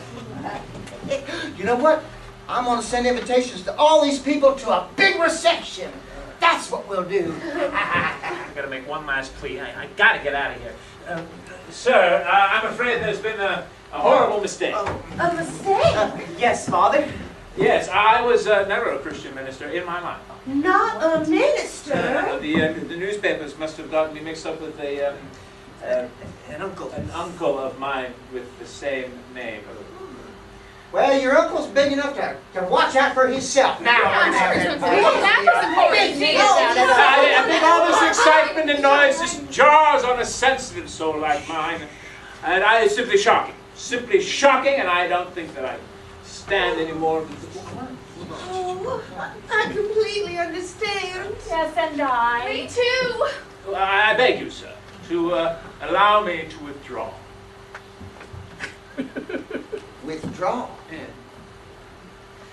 You know what? I'm going to send invitations to all these people to a big reception. That's what we'll do. I've got to make one last plea. I got to get out of here. Sir, I'm afraid there's been a horrible mistake. A mistake? Yes, Father? Yes, I was never a Christian minister in my life. Not a minister? The newspapers must have gotten me mixed up with An uncle. an uncle of mine with the same name. Well, your uncle's big enough to watch out for himself now. Amid all this excitement and noise, this jars on a sensitive soul like mine, and it's simply shocking. Simply shocking, and I don't think that I stand any more of the... Oh, I completely understand. Yes, and I. Me too. I beg you, sir, to allow me to withdraw. Withdraw.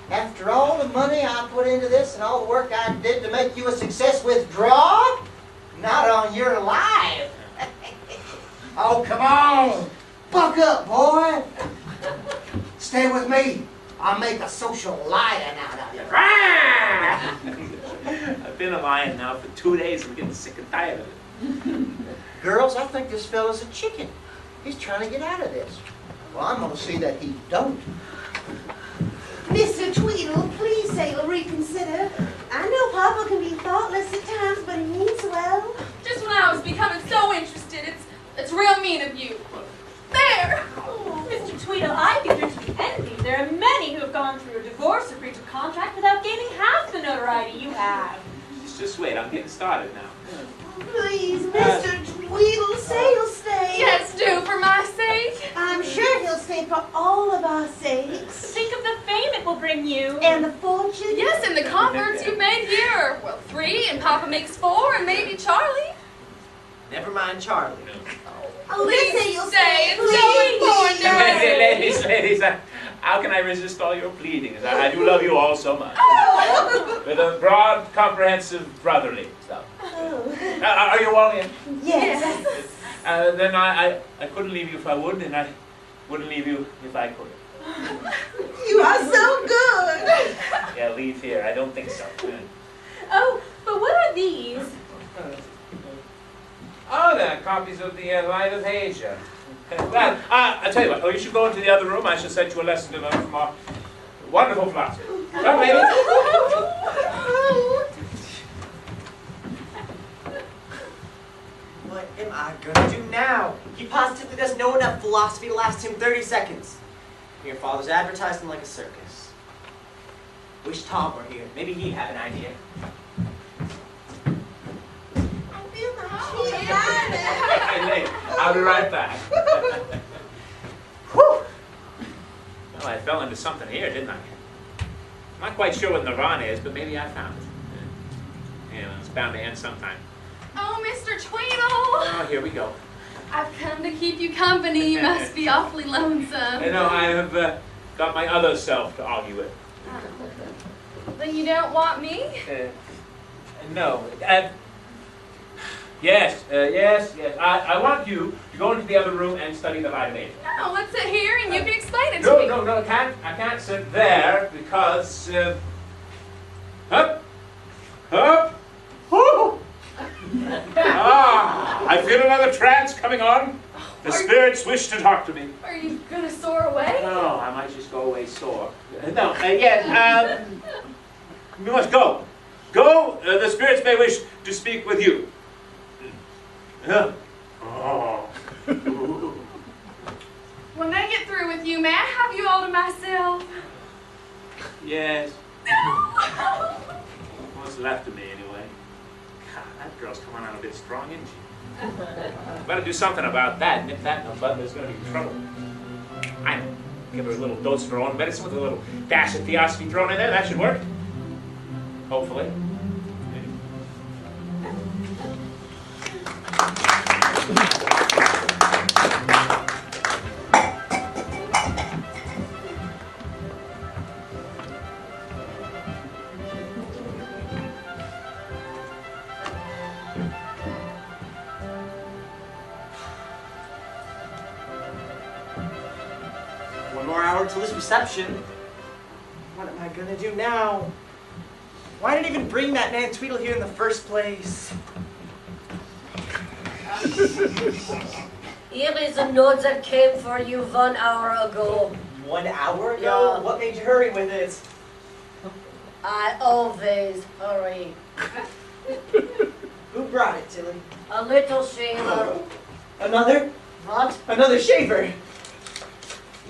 After all the money I put into this and all the work I did to make you a success, withdraw? Not on your life. Oh, come on. Buck up, boy. Stay with me. I'll make a social lion out of you. I've been a lion now for 2 days. I'm getting sick and tired of it. Girls, I think this fella's a chicken. He's trying to get out of this. Well, I'm going to see that he don't. Mr. Tweedle, please say you'll reconsider. I know Papa can be thoughtless at times, but he means well. Just when I was becoming so interested, it's real mean of you. There! Mr. Tweedle, I think you're to be envied. There are many who have gone through a divorce or breach of contract without gaining half the notoriety you have. Just wait, I'm getting started now. Please, Mr. Tweedle, say you'll stay. Yes, do, for my sake. I'm sure he'll stay for all of our sakes. Think of the fame it will bring you. And the fortune. Yes, and the converts you've made here. Well, 3, and Papa makes 4, and maybe Charlie. Never mind Charlie. Oh, let's say you'll stay. stay. Please. Ladies, how can I resist all your pleadings? I do love you all so much. With a broad, comprehensive, brotherly stuff. Oh. Are you all in? Yes. Then I couldn't leave you if I would, and I wouldn't leave you if I could. You are so good. Yeah, leave here. I don't think so. Oh, but what are these? Oh, they're copies of the Light of Asia. Well, I'll tell you what. Oh, you should go into the other room. I shall set you a lesson to learn from our wonderful philosopher. Come, ladies. What am I gonna do now? He positively doesn't know enough philosophy to last him 30 seconds. Your father's advertising like a circus. Wish Tom were here. Maybe he'd have an idea. Hey, I'll be right back. Whew. Well, I fell into something here, didn't I? I'm not quite sure what nirvana is, but maybe I found it. Yeah, it's bound to end sometime. Oh, Mr. Tweedle! Oh, here we go. I've come to keep you company. You must be awfully lonesome. You know, I have got my other self to argue with. Then you don't want me? No. Yes. I want you to go into the other room and study the Light of Asia. No, let's sit here and you can explain it to me. No, I can't sit there because, up, whoo! I feel another trance coming on. The spirits wish to talk to me. Are you gonna soar away? No, I might just go away sore. No, we must go. Go, the spirits may wish to speak with you. Oh. When they get through with you, may I have you all to myself? Yes. No! What's left of me, anyway. God, that girl's coming out a bit strong, isn't she? Better do something about that. Nip that in the bud, there's going to be trouble. I know. Give her a little dose of her own medicine with a little dash of theosophy thrown in there. That should work. Hopefully. One more hour till this reception. What am I gonna do now? Why did I even bring that man Tweedle here in the first place? Here is a note that came for you 1 hour ago. 1 hour ago? Yeah. What made you hurry with it? I always hurry. Who brought it, Tilly? A little shaver. Another? What? Another shaver!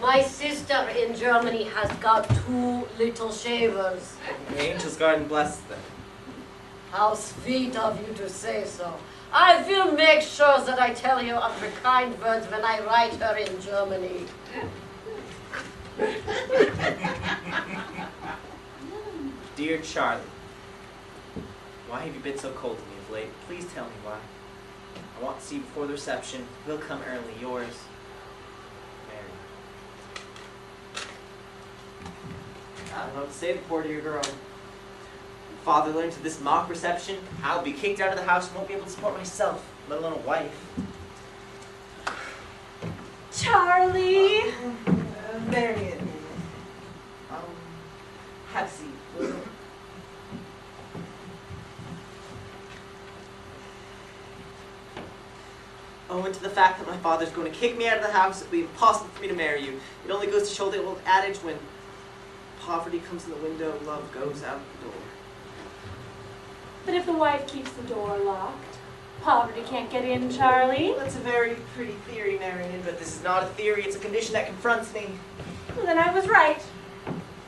My sister in Germany has got 2 little shavers. The angels guard and bless them. How sweet of you to say so. I will make sure that I tell you of the kind words when I write her in Germany. Dear Charlie, why have you been so cold to me of late? Please tell me why. I want to see you before the reception. We'll come early. Yours, Marian. I don't know what to say to the poor dear girl. Father learned to this mock reception, I'll be kicked out of the house and won't be able to support myself, let alone a wife. Charlie! Marian. Have a seat. Owing to the fact that my father's going to kick me out of the house, it'll be impossible for me to marry you. It only goes to show the old adage, when poverty comes in the window, love goes out the door. But if the wife keeps the door locked, poverty can't get in, Charlie. Well, that's a very pretty theory, Marian, but this is not a theory, it's a condition that confronts me. Well, then I was right.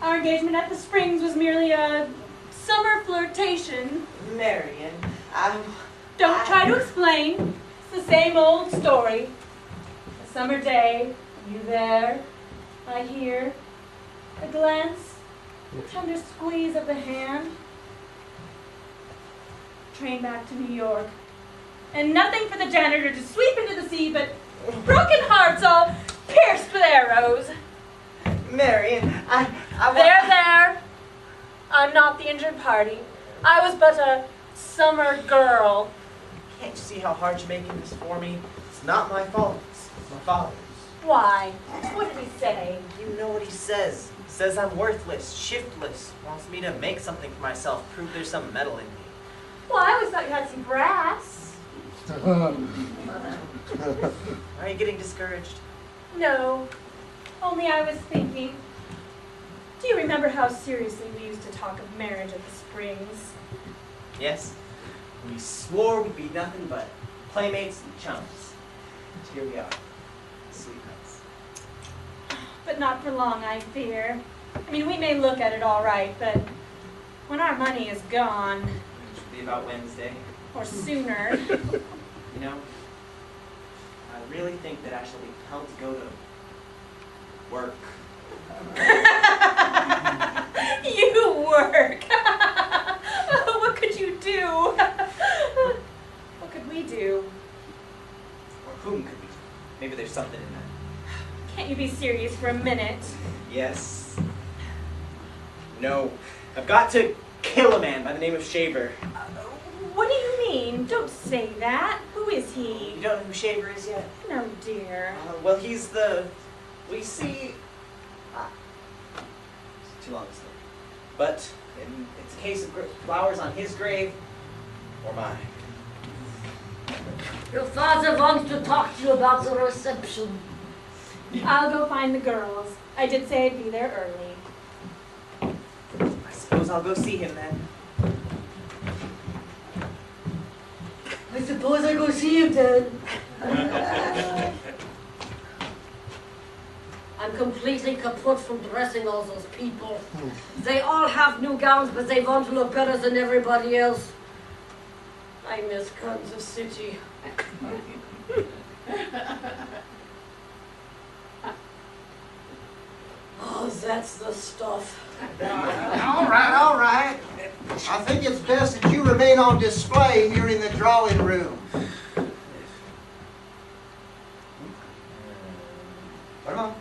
Our engagement at the Springs was merely a summer flirtation. Marian, Don't try to explain. It's the same old story. A summer day, you there, I here, a glance, a tender squeeze of the hand. Train back to New York. And nothing for the janitor to sweep into the sea but broken hearts all pierced with arrows. Marian, There. I'm not the injured party. I was but a summer girl. Can't you see how hard you're making this for me? It's not my fault. It's my father's. Why? What did he say? You know what he says. He says I'm worthless, shiftless. Wants me to make something for myself, prove there's some metal in me. Well, I always thought you had some brass. Are you getting discouraged? No. Only I was thinking. Do you remember how seriously we used to talk of marriage at the Springs? Yes. We swore we'd be nothing but playmates and chums. And here we are, sweethearts. But not for long, I fear. I mean, we may look at it all right, but when our money is gone, Which will be about Wednesday. or sooner, You know, I really think that I shall be compelled to go to work. you work. What could you do? What could we do? Or whom could we do? Maybe there's something in that. Can't you be serious for a minute? Yes. No. I've got to kill a man by the name of Shaver. What do you mean? Don't say that. Who is You he? don't know who Shaver is yet? No, dear. Well, he's the... We see... It's too long to say. But it's a case of flowers on his grave or mine. Your father wants to talk to you about the reception. I'll go find the girls. I did say I'd be there early. I suppose I'll go see him then. I suppose I go see him then. I'm completely kaput from dressing all those people. They all have new gowns, but they want to look better than everybody else. I miss Kansas City. Oh, that's the stuff. All right, all right. I think it's best that you remain on display here in the drawing room. Come on.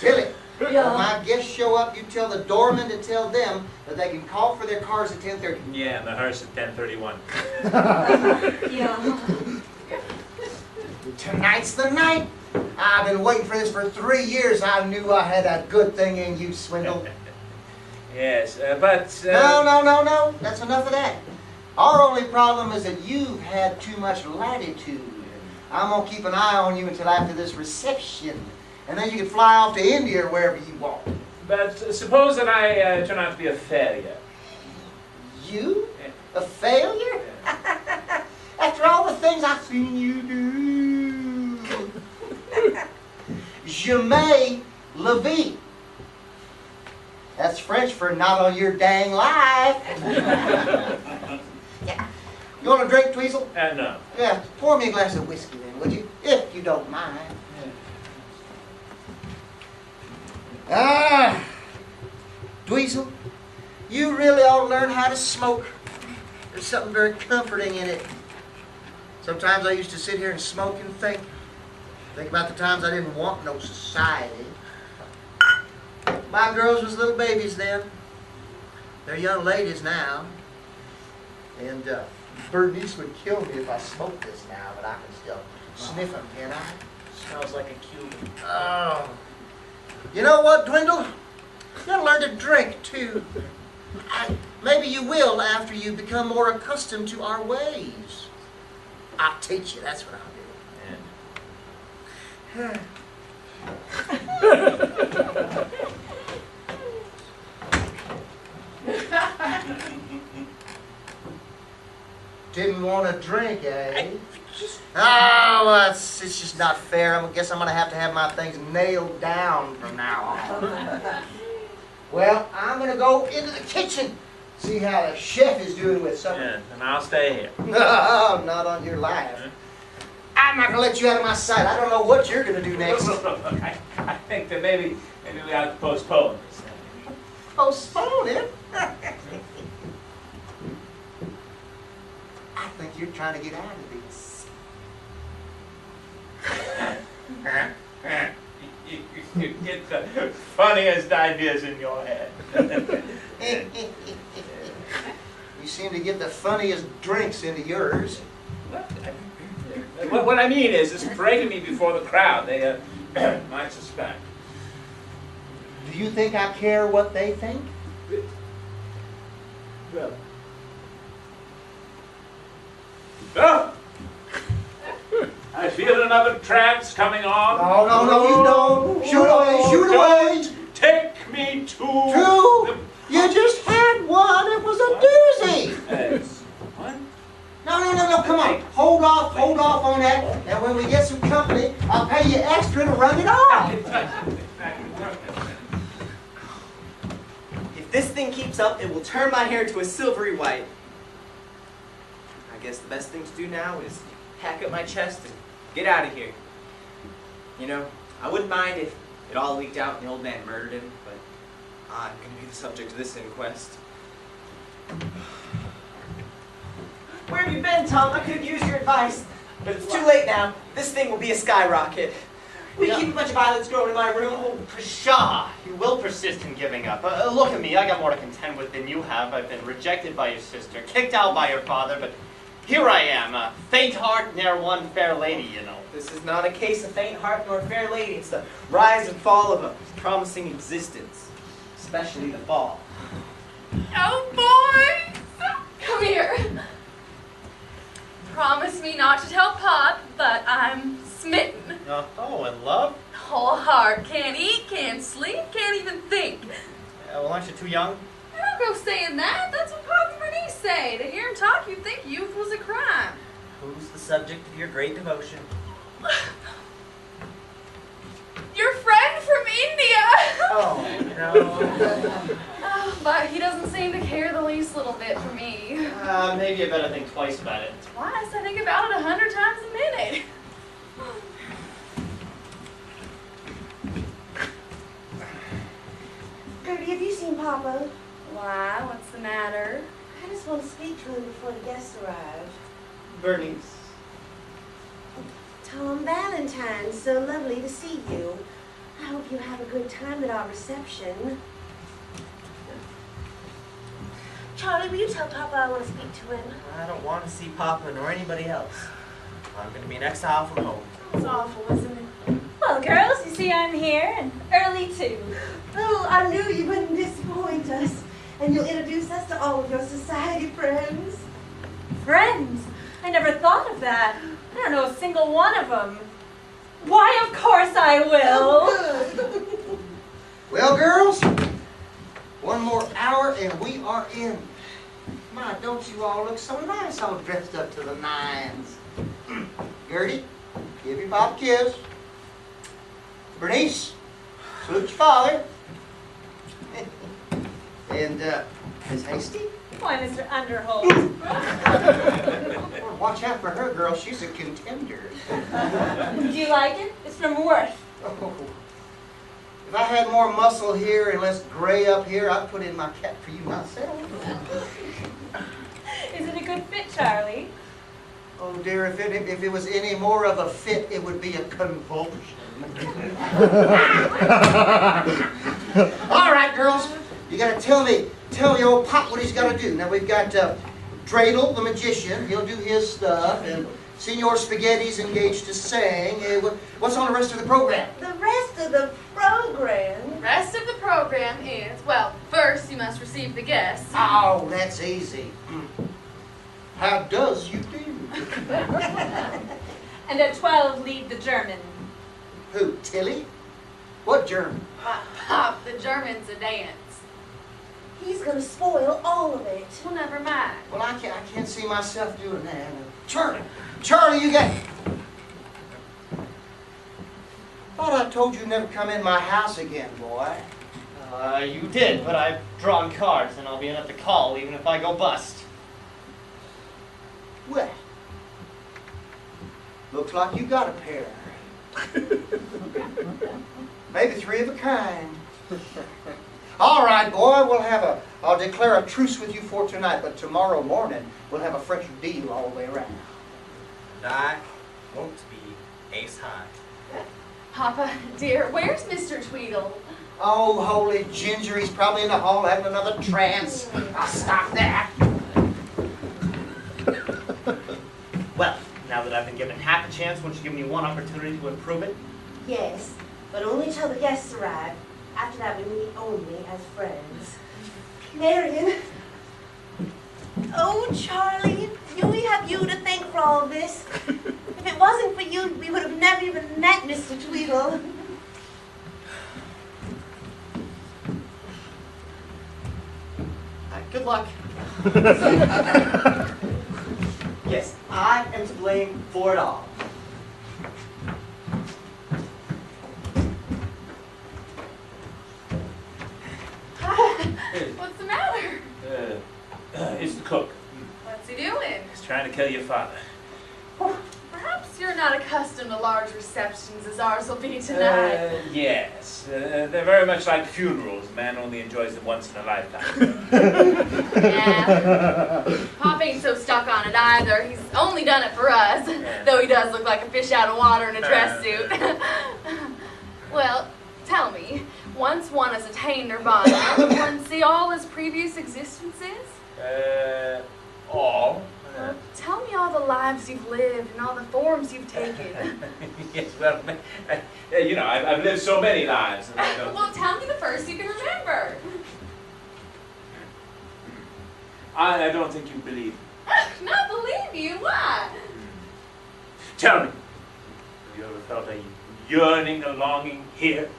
Tilly, when my guests show up, you tell the doorman to tell them that they can call for their cars at 10:30. Yeah, and the hearse at 10:31. Yeah. Tonight's the night. I've been waiting for this for 3 years. I knew I had a good thing in you, Swindle. Yes, but... No. That's enough of that. Our only problem is that you've had too much latitude. I'm going to keep an eye on you until after this reception. And then you can fly off to India or wherever you want. But suppose that I turn out to be a failure. You? A failure? After all the things I've seen you do. Jamais la vie. That's French for not on your dang life. Yeah. You want a drink, Tweedle? No. Yeah, pour me a glass of whiskey then, would you? If you don't mind. Ah, Dweezil, you really ought to learn how to smoke. There's something very comforting in it. Sometimes I used to sit here and smoke and think about the times I didn't want no society. My girls was little babies then. They're young ladies now. And Bernice would kill me if I smoked this now, but I can still sniff them, can I? Smells like a Cuban. Oh. You know what, Dwindle? You gotta learn to drink, too. Maybe you will after you become more accustomed to our ways. I'll teach you, that's what I'll do. Didn't want to drink, eh? Oh, it's just not fair. I guess I'm going to have my things nailed down from now on. Well, I'm going to go into the kitchen, see how the chef is doing with supper. Yeah, and I'll stay here. No, not on your life. I'm not going to let you out of my sight. I don't know what you're going to do next. I think that maybe we ought to postpone this thing. Postpone it? I think you're trying to get out of this. You get the funniest ideas in your head. You seem to get the funniest drinks into yours. What I mean is, it's breaking me before the crowd. They might suspect. Do you think I care what they think? Well. Oh! I feel another trance coming on. No, you don't. Shoot away. Take me to... Two? You just had one. It was a doozy. What? No, come on. Hold off on that. And when we get some company, I'll pay you extra to run it off. If this thing keeps up, it will turn my hair to a silvery white. I guess the best thing to do now is pack up my chest and get out of here. You know, I wouldn't mind if it all leaked out and the old man murdered him, but I'm going to be the subject of this inquest. Where have you been, Tom? I could have used your advice. But it's too late now. This thing will be a skyrocket. Will you keep a bunch of violets growing in my room? Oh, pshaw! You will persist in giving up. Look at me, I got more to contend with than you have. I've been rejected by your sister, kicked out by your father, but here I am, a faint heart, ne'er won fair lady, you know. This is not a case of faint heart nor fair lady. It's the rise and fall of a promising existence, especially the fall. Oh, boys! Come here. Promise me not to tell Pop, but I'm smitten. Oh, in love? Whole heart. Can't eat, can't sleep, can't even think. Well, aren't you too young? I don't go saying that. That's what Pop and Bernice say. To hear him talk, you'd think youth was a crime. Who's the subject of your great devotion? Your friend from India! Oh, no. Oh, but he doesn't seem to care the least little bit for me. Maybe I better think twice about it. Twice? I think about it 100 times a minute. Charlie, have you seen Papa? Why? What's the matter? I just want to speak to him before the guests arrive. Bernice. Tom Valentine, so lovely to see you. I hope you have a good time at our reception. Charlie, will you tell Papa I want to speak to him? I don't want to see Papa nor anybody else. I'm going to be an exile from home. It's awful, isn't it? Well, girls, you see I'm here, and early too. Oh, I knew you wouldn't disappoint us. And you'll introduce us to all of your society friends. Friends? I never thought of that. I don't know a single one of them. Why, of course I will. Oh, good. Well, girls, one more hour and we are in. My, don't you all look so nice, all dressed up to the nines. Gertie, give your pop a kiss. Bernice, salute your father. And Miss Hayste. Why, Mr. Underholt? Well, watch out for her, girl. She's a contender. Do you like it? It's from Worth. Oh. If I had more muscle here and less gray up here, I'd put in my cap for you myself. Is it a good fit, Charlie? Oh dear, if it was any more of a fit, it would be a convulsion. All right, girls, you gotta tell your old pop what he's gotta do. Now we've got Tweedle, the magician. He'll do his stuff, and Senor Spaghetti's engaged to sing. What's on the rest of the program? The rest of the program. The rest of the program is, well, first you must receive the guests. Oh, that's easy. How does you do? And at 12, lead the German. Who, Tilly? What German? Pop, the German's a dance. He's gonna spoil all of it. Well, never mind. Well, I can't see myself doing that. Charlie, you got... Thought I told you never come in my house again, boy. You did, but I've drawn cards and I'll be enough to call even if I go bust. Well, looks like you got a pair. Maybe three of a kind. All right, boy, I'll declare a truce with you for tonight, but tomorrow morning we'll have a fresh deal all the way around. And I won't be ace high. Papa, dear, where's Mr. Tweedle? Oh, holy ginger, he's probably in the hall having another trance. I'll stop that. Well, now that I've been given half a chance, won't you give me one opportunity to improve it? Yes, but only till the guests arrive. After that, we meet only as friends. Marian. Oh, Charlie, we have you to thank for all of this. If it wasn't for you, we would have never even met Mr. Tweedle. Good luck. Yes, I am to blame for it all. What's the matter? It's the cook. What's he doing? He's trying to kill your father. Perhaps you're not accustomed to large receptions as ours will be tonight. Yes. They're very much like funerals. A man only enjoys them once in a lifetime. Yeah. Pop ain't so stuck on it either. He's only done it for us, though he does look like a fish out of water in a dress suit. Well, tell me, once one has attained nirvana, will one see all his previous existences? All. Well, tell me all the lives you've lived and all the forms you've taken. Yes, well, you know, I've lived so many lives. And I don't... Well, tell me the first you can remember. I don't think you believe me. Not believe you? Why? Tell me, have you ever felt a yearning, a longing here?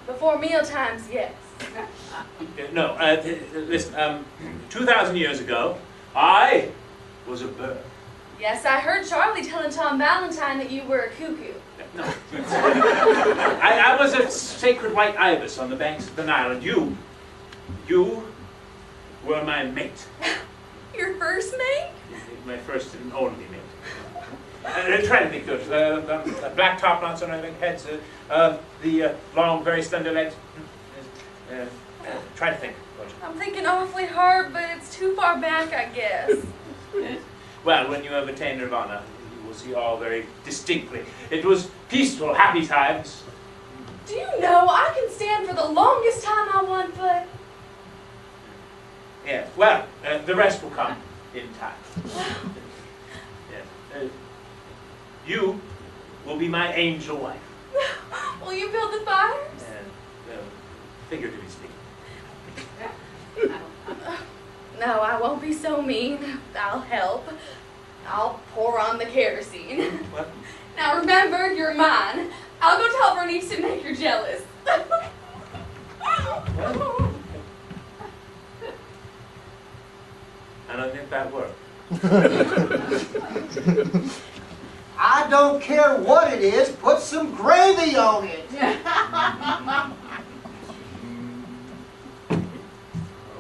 Before meal times, yes. No, listen, 2,000 years ago, I was a bird. Yes, I heard Charlie telling Tom Valentine that you were a cuckoo. No. I was a sacred white ibis on the banks of the Nile, and you were my mate. Your first mate? My first and only mate. Try to think, the black top knots on our heads, the long, very slender legs. Try to think, won't you? I'm thinking awfully hard, but it's too far back, I guess. Well, when you have attained nirvana, you will see all very distinctly. It was peaceful, happy times. Do you know I can stand for the longest time on one foot? Yes, well, the rest will come in time. Yes. You will be my angel wife. Will you build the fires? Figuratively speaking. No, I won't be so mean. I'll help. I'll pour on the kerosene. What? Now remember, you're mine. I'll go tell Bernice to make her jealous. I don't think that worked. I don't care what it is, put some gravy on it.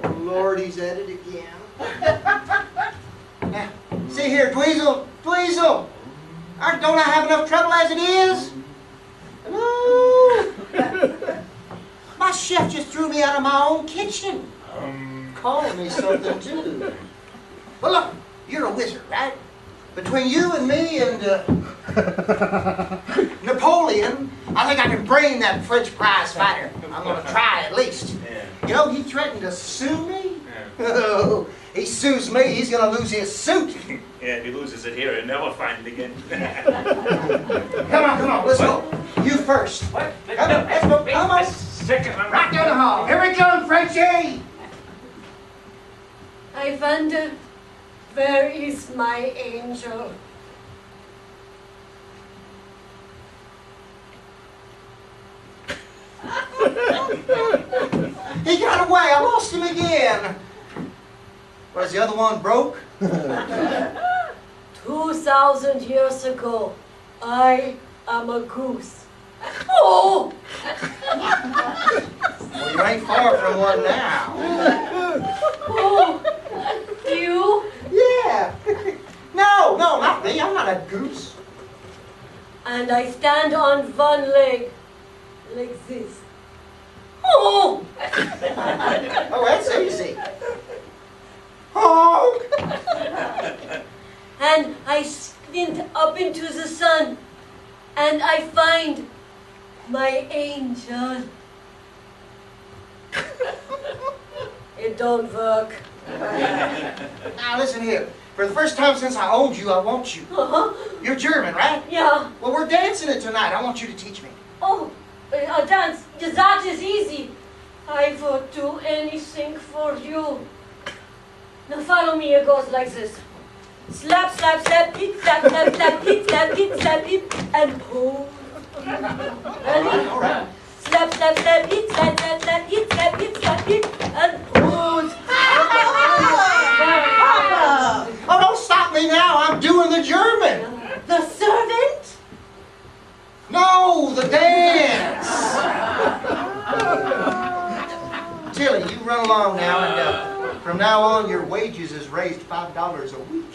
Oh, Lord, he's at it again. Now, see here, Tweedle, Tweedle. Don't I have enough trouble as it is? Hello? My chef just threw me out of my own kitchen. Called me something, too. Well, look, you're a wizard, right? Between you and me and Napoleon, I think I can brain that French prize fighter. I'm going to try at least. Yeah. You know, he threatened to sue me. Yeah. Oh, he sues me, he's going to lose his suit. Yeah, if he loses it here, he'll never find it again. Come on, let's go. You first. What? Come on, let's go. Wait Come on. a second. Right down the hall. Here we come, Frenchie. I wonder, where is my angel? He got away. I lost him again. Was the other one broke? 2,000 years ago, I am a goose. Oh! Well, you ain't far from one now. Oh! You? Yeah. No, not me. I'm not a goose. And I stand on one leg, like this. Oh! Oh, that's easy. Oh! And I squint up into the sun, and I find my angel. It don't work. Now listen here. For the first time since I owned you, I want you. Uh-huh. You're German, right? Yeah. Well, we're dancing it tonight. I want you to teach me. Oh, a dance. That is easy. I would do anything for you. Now follow me. It goes like this. Slap, slap, slap, hit, slap, slap, slap, hit, slap, hit, slap, hit, and pull. Ready? All right. Slap, slap, slap, hit, slap, slap, slap, hit, slap, hit, slap, hit, and pull. Oh, don't stop me now. I'm doing the German. The servant? No, the dance. Tilly, you run along now, and from now on, your wages is raised $5 a week.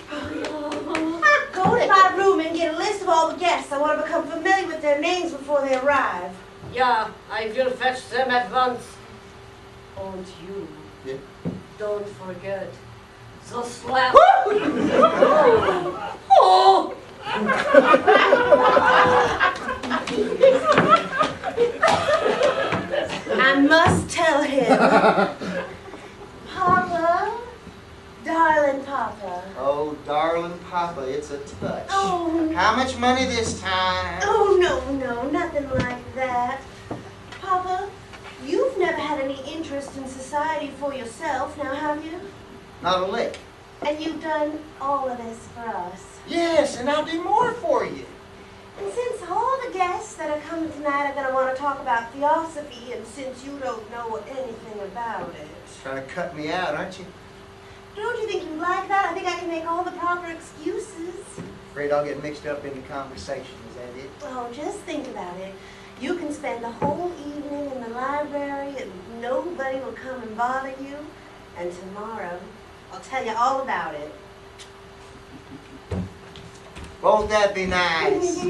Go to my room and get a list of all the guests. I want to become familiar with their names before they arrive. Yeah, I will fetch them at once. And you, Yeah. don't forget the slap. Oh! I must tell him. Papa, darling Papa. Oh, darling Papa, it's a touch. Oh. How much money this time? Oh, no, nothing like that. Papa, you've never had any interest in society for yourself, now have you? Not a lick. And you've done all of this for us. Yes, and I'll do more for you. And since all the guests that are coming tonight are going to want to talk about theosophy, and since you don't know anything about it, Trying to cut me out, aren't you? don't you think you'd like that? I think I can make all the proper excuses. Afraid I'll get mixed up into conversation, is that it? Oh, just think about it. You can spend the whole evening in the library and nobody will come and bother you. And tomorrow, I'll tell you all about it. Won't that be nice?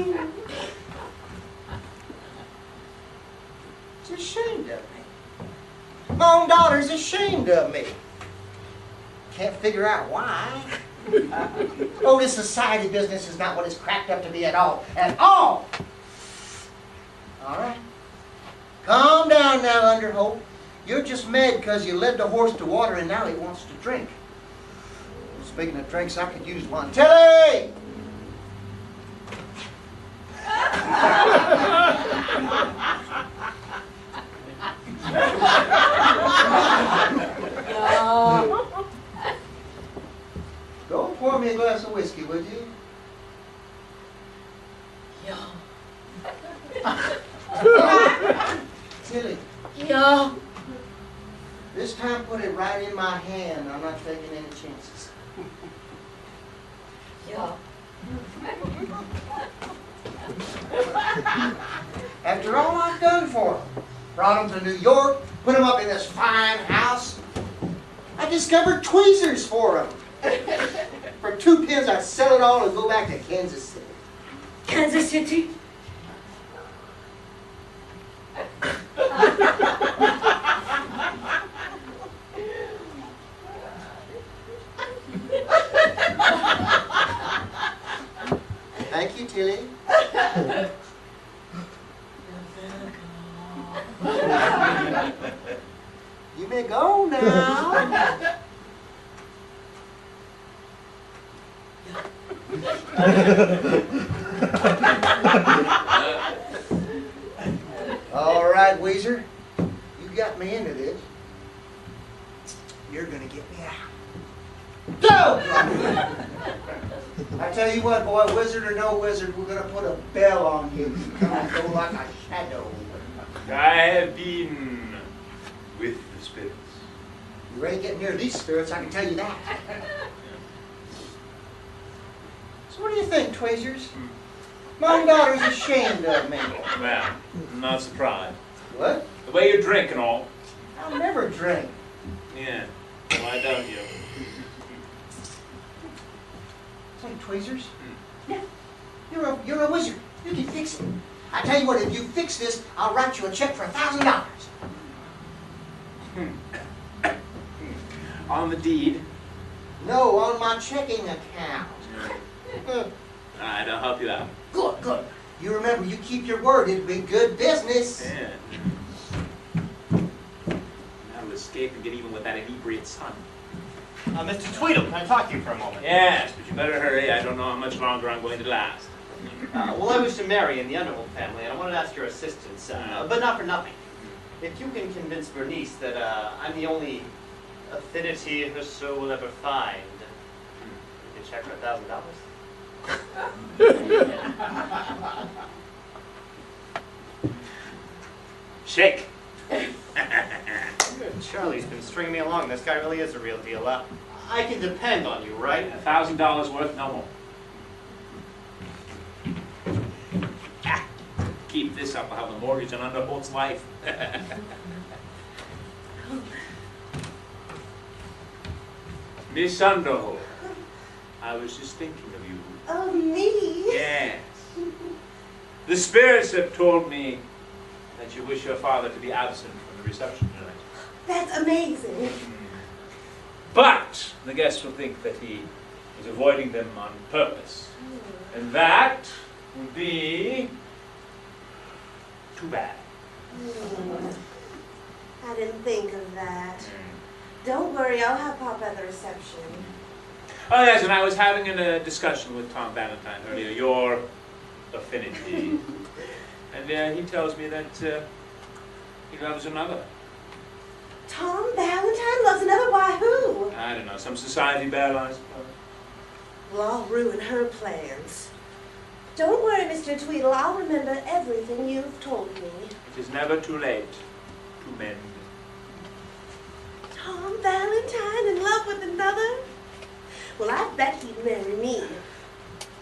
It's ashamed of me. My own daughter's ashamed of me. Can't figure out why. Oh, this society business is not what it's cracked up to be at all. At all! All right. Calm down now, Underholt. You're just mad because you led the horse to water and now he wants to drink. Speaking of drinks, I could use one. Tilly! Go pour me a glass of whiskey, would you? Tilly. Yeah. This time put it right in my hand. I'm not taking any chances. Yeah. After all I've done for him, brought him to New York, put him up in this fine house, I discovered tweezers for him. For 2 pence, I'd sell it all and go back to Kansas City. Kansas City? Thank you, Tilly. You may go now. All right, Weezer. You got me into this. You're gonna get me out. Go! I tell you what, boy, wizard or no wizard, we're gonna put a bell on you. You come and go like a shadow. I have been with the spirits. You ready to get near these spirits, I can tell you that. So what do you think, Tweezers? My own daughter's ashamed of me. Well, I'm not surprised. What? The way you drink and all. I'll never drink. Yeah. Why don't you? Say, Tweezers? Yeah. You're a wizard. You can fix it. I tell you what, if you fix this, I'll write you a check for $1,000. On the deed. No, on my checking account. All right, I'll help you out. Good, good. You remember, you keep your word. It'll be good business. Yeah. Now to escape and get even with that inebriate son. Mr. Tweedle, can I talk to you for a moment? Yes, but you better hurry. I don't know how much longer I'm going to last. Well, I wish to marry in the Underholt family, and I wanted to ask your assistance, but not for nothing. If you can convince Bernice that I'm the only affinity her soul will ever find, you can check for $1,000. Shake. Charlie's been stringing me along. This guy really is a real deal. I can depend on you, right? $1,000 worth, no more. Keep this up, I'll have a mortgage on Underholt's life. Miss Underholt, I was just thinking of you. Oh, me? Yes. The spirits have told me that you wish your father to be absent from the reception tonight. That's amazing. But the guests will think that he is avoiding them on purpose. And that would be too bad. I didn't think of that. Don't worry, I'll have Papa at the reception. Oh yes, and I was having a discussion with Tom Valentine earlier, your affinity. And he tells me that he loves another. Tom Valentine loves another? Why, who? I don't know, some society belle, I suppose. Well, I'll ruin her plans. Don't worry, Mr. Tweedle, I'll remember everything you've told me. It is never too late to mend. Tom Valentine in love with another? Well, I bet he'd marry me.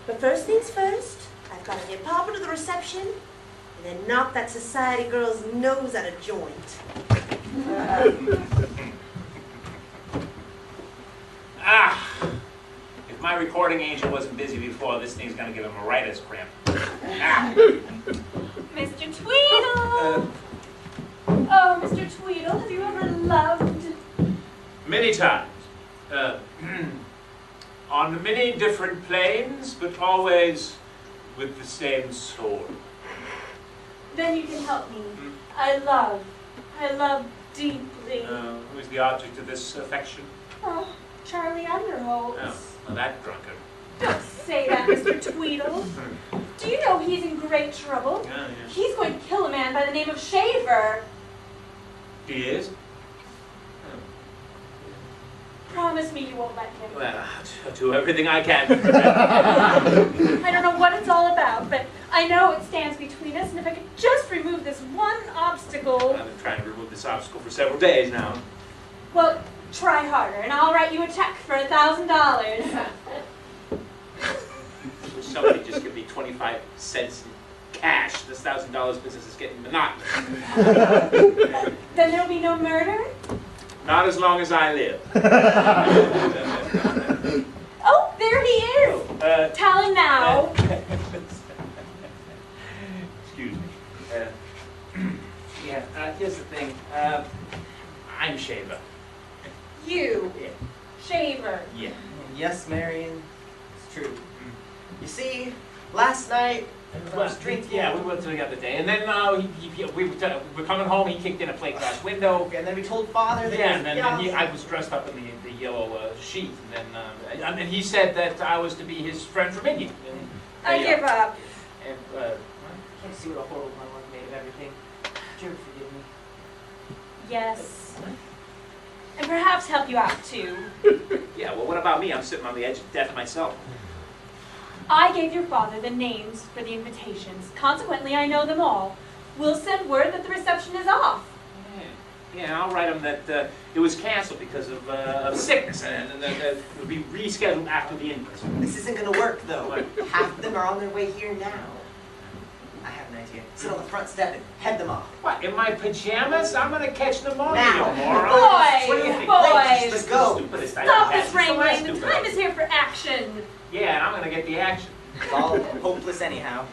But first things first, I've got to get Papa to the reception and then knock that society girl's nose out of joint. If my recording agent wasn't busy before, this thing's gonna give him a writer's cramp. Mr. Tweedle! Oh, Mr. Tweedle, have you ever loved Many times. On many different planes, but always with the same sword. Then you can help me. I love deeply. Who is the object of this affection? Oh, Charlie Underholt. Oh, well, that drunkard. Don't say that, Mr. Tweedle. Do you know he's in great trouble? Yeah. He's going to kill a man by the name of Shaver. He is? Promise me you won't let him. Well, I'll do everything I can to prevent it. I don't know what it's all about, but I know it stands between us, and if I could just remove this one obstacle... I've been trying to remove this obstacle for several days now. Well, try harder, and I'll write you a check for $1,000. Would somebody just give me 25 cents in cash? This $1,000 business is getting monotonous. Then there'll be no murder? Not as long as I live. Oh, there he is! Tell him now. Excuse me. Here's the thing. I'm Shaver. You. Yeah. Shaver. Yeah. Yes, Marian, it's true. You see, last night, I was drinking. Yeah, we went to the other day, and then we were coming home. He kicked in a plate glass window. And then we told Father that Yeah, and then I was dressed up in the yellow sheet, and then he said that I was to be his friend from India. And, I give up. And, I can't see what a horrible one made of everything. Would you ever forgive me? Yes. And perhaps help you out, too. yeah, well, what about me? I'm sitting on the edge of death myself. I gave your father the names for the invitations. Consequently, I know them all. We'll send word that the reception is off. Yeah, I'll write him that it was canceled because of sickness, and that it will be rescheduled after the inquest. This isn't going to work, though. What? Half of them are on their way here now. I have an idea. Sit on the front step and head them off. What, in my pajamas? I'm going to catch pneumonia, Now. you moron. What do you think? Boys! Let's go. Stupidest idea. Stop That's this so wrangling. The stupid. time is here for action. Yeah, and I'm going to get the action. It's all hopeless anyhow.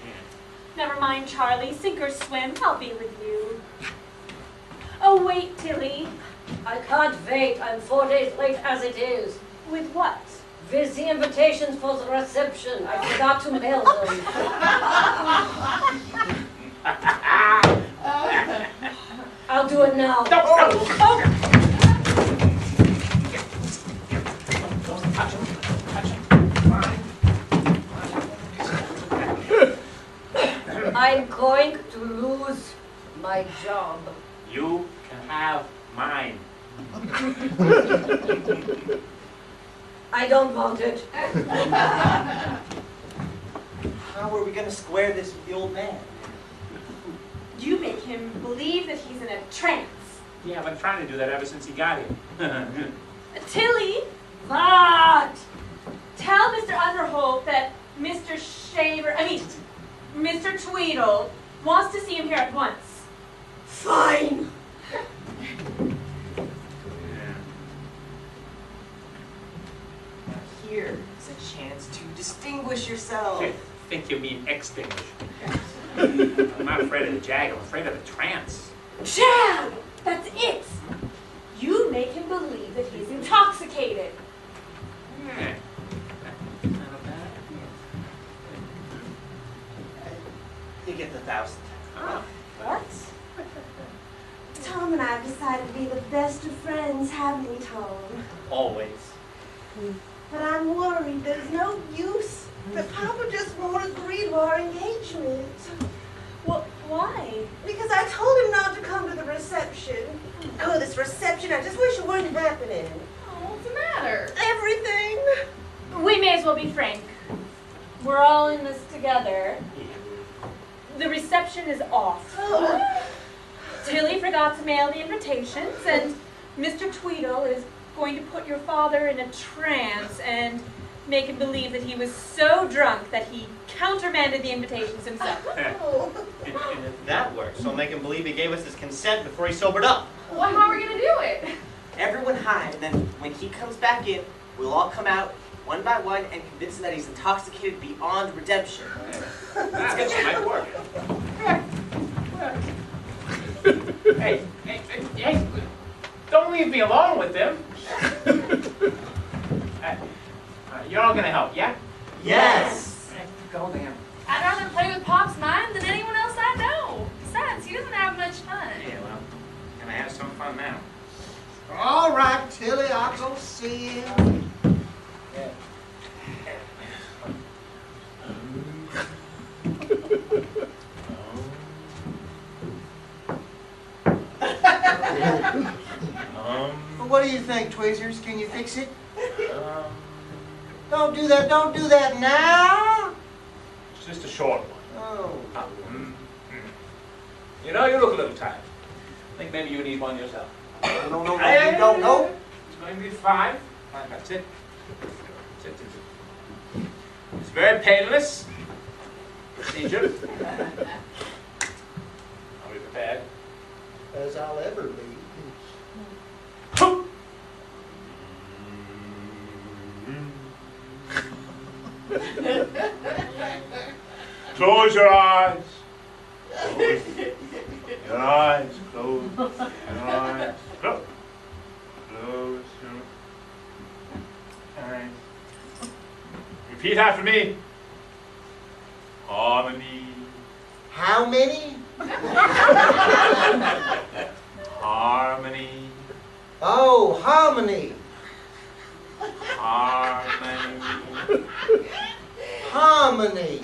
Never mind, Charlie. Sink or swim. I'll be with you. Oh, wait, Tilly. I can't wait. I'm 4 days late as it is. With what? With the invitations for the reception. I forgot to mail them. I'll do it now. I'm going to lose my job. You can have mine. I don't want it. How are we going to square this with the old man? You make him believe that he's in a trance. Yeah, I've been trying to do that ever since he got here. Tilly, What? tell Mr. Underholt that Mr. Mr. Tweedle wants to see him here at once. Fine. Here is a chance to distinguish yourself. I think you mean extinguish. I'm not afraid of the jag, I'm afraid of the trance. Jag! That's it! You make him believe that he's intoxicated. Yeah. You get the 1,000. Oh. What? Tom and I have decided to be the best of friends, haven't we, Tom? Always. But I'm worried there's no use. That Papa just won't agree to our engagement. Well, why? Because I told him not to come to the reception. Oh, this reception, I just wish it weren't happening. Oh, what's the matter? Everything. We may as well be frank. We're all in this together. The reception is off. Oh. Tilly forgot to mail the invitations, and Mr. Tweedle is going to put your father in a trance and make him believe that he was so drunk that he countermanded the invitations himself. Oh. And if that works, I'll make him believe he gave us his consent before he sobered up. Well, how are we going to do it? Everyone hide, and then when he comes back in, we'll all come out one by one and convince him that he's intoxicated beyond redemption. That might work. Hey, don't don't leave me alone with them. You're all gonna help, yeah? Yes! Go then. I'd rather play with Pop's mind than anyone else I know. Besides, he doesn't have much fun. Yeah, well, gonna have some fun now. All right, Tilly, I'll go see him. Well, what do you think, Tweezers? Can you fix it? Don't do that now. It's just a short one. Oh. You know, you look a little tired. I think maybe you need one yourself. No, you don't know. It's going to be fine. Fine, that's it. That's it. It's very painless procedure. Are we prepared? As I'll ever be. Close your eyes. Close your eyes. Close your eyes. Close. Close your eyes. Repeat after me. Harmony. How many? Harmony. Oh, harmony. Harmony. Harmony.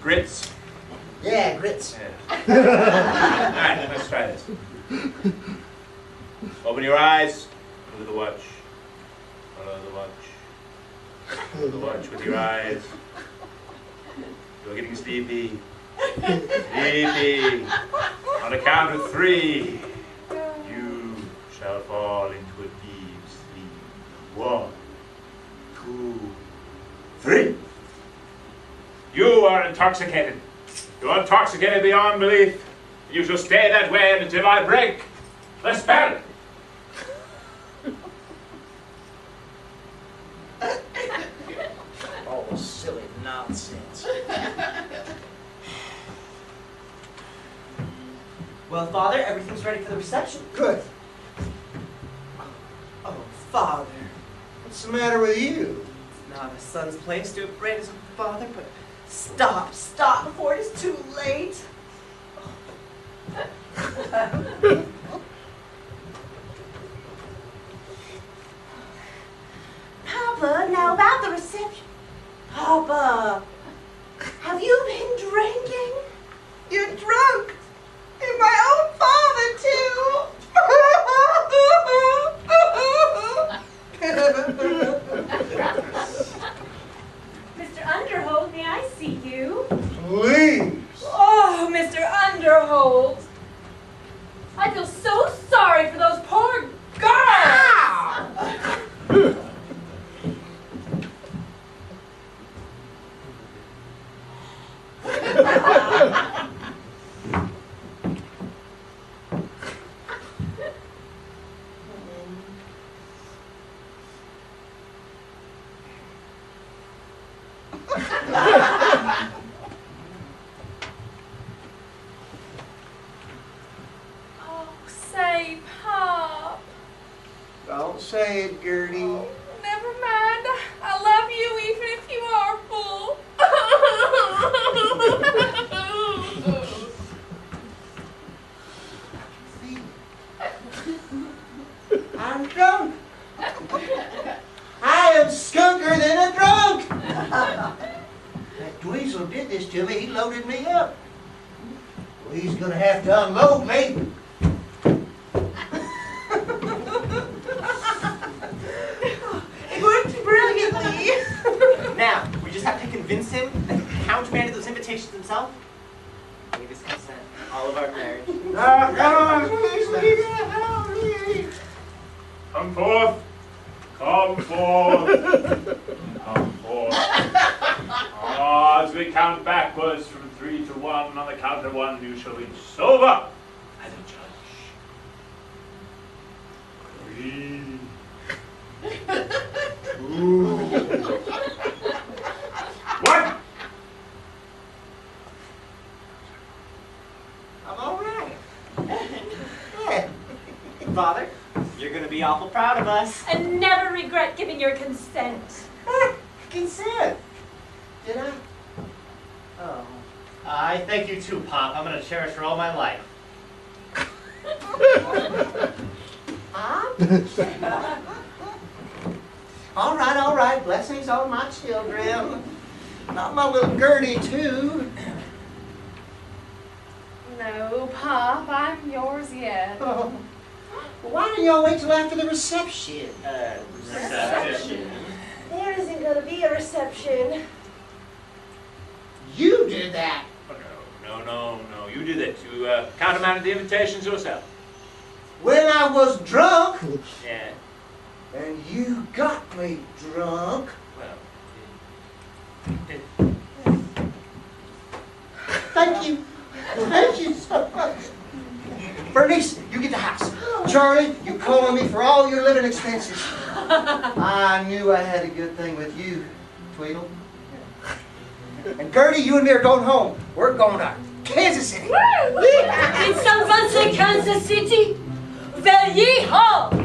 Grits. Yeah, grits. Yeah. All right, let's try this. Open your eyes. Look at the watch. Follow the watch. Follow the watch with your eyes. You're getting sleepy. Sleepy. On the count of 3, you shall fall into a deep sleep. 1, 2, 3. You are intoxicated. You're intoxicated beyond belief. You shall stay that way until I break the spell. Oh, silly nonsense. Well, Father, everything's ready for the reception. Good. Oh, Father. What's the matter with you? It's not a son's place to upbraid his father, but stop before it is too late. Papa, now about the reception. Papa, have you been drinking? You're drunk. And my own father, too. Mr. Underholt, may I see you? Please. Oh, Mr. Underholt. I feel so sorry for those poor girls. Oh, say, Pop. Don't say it, Gertie. Never mind. I love you even if you are full. I'm drunk. I am skunker than a drunk. That Dweezil did this to me. He loaded me up. Well, he's going to have to unload me. It worked brilliantly. Now, we just have to convince him that he countermanded those invitations himself. Gave his consent. All of our marriage. Come on, please. Come forth. Come forth. Come forth. As we count backwards from 3 to 1, on the count of 1, you shall be sober as a judge. 3, 2, 1. I'm all right. Father, you're gonna be awful proud of us. And never regret giving your consent. Consent. Did I? Oh. I thank you too, Pop. I'm gonna cherish her all my life. All right. Blessings on my children. Not my little Gertie, too. No, Pop, I'm yours yet. Oh. Well, why don't y'all wait till after the reception? Reception. There isn't going to be a reception. You did that. Oh, no. You did that. You countermanded the invitations yourself. When I was drunk, Yeah. and you got me drunk. Well, Thank you. Thank you so much. Bernice, you get the house. Charlie, you call on me for all your living expenses. I knew I had a good thing with you, Tweedle. And Gertie, you and me are going home. We're going to Kansas City. In San Francisco, Kansas City, well, yeehaw!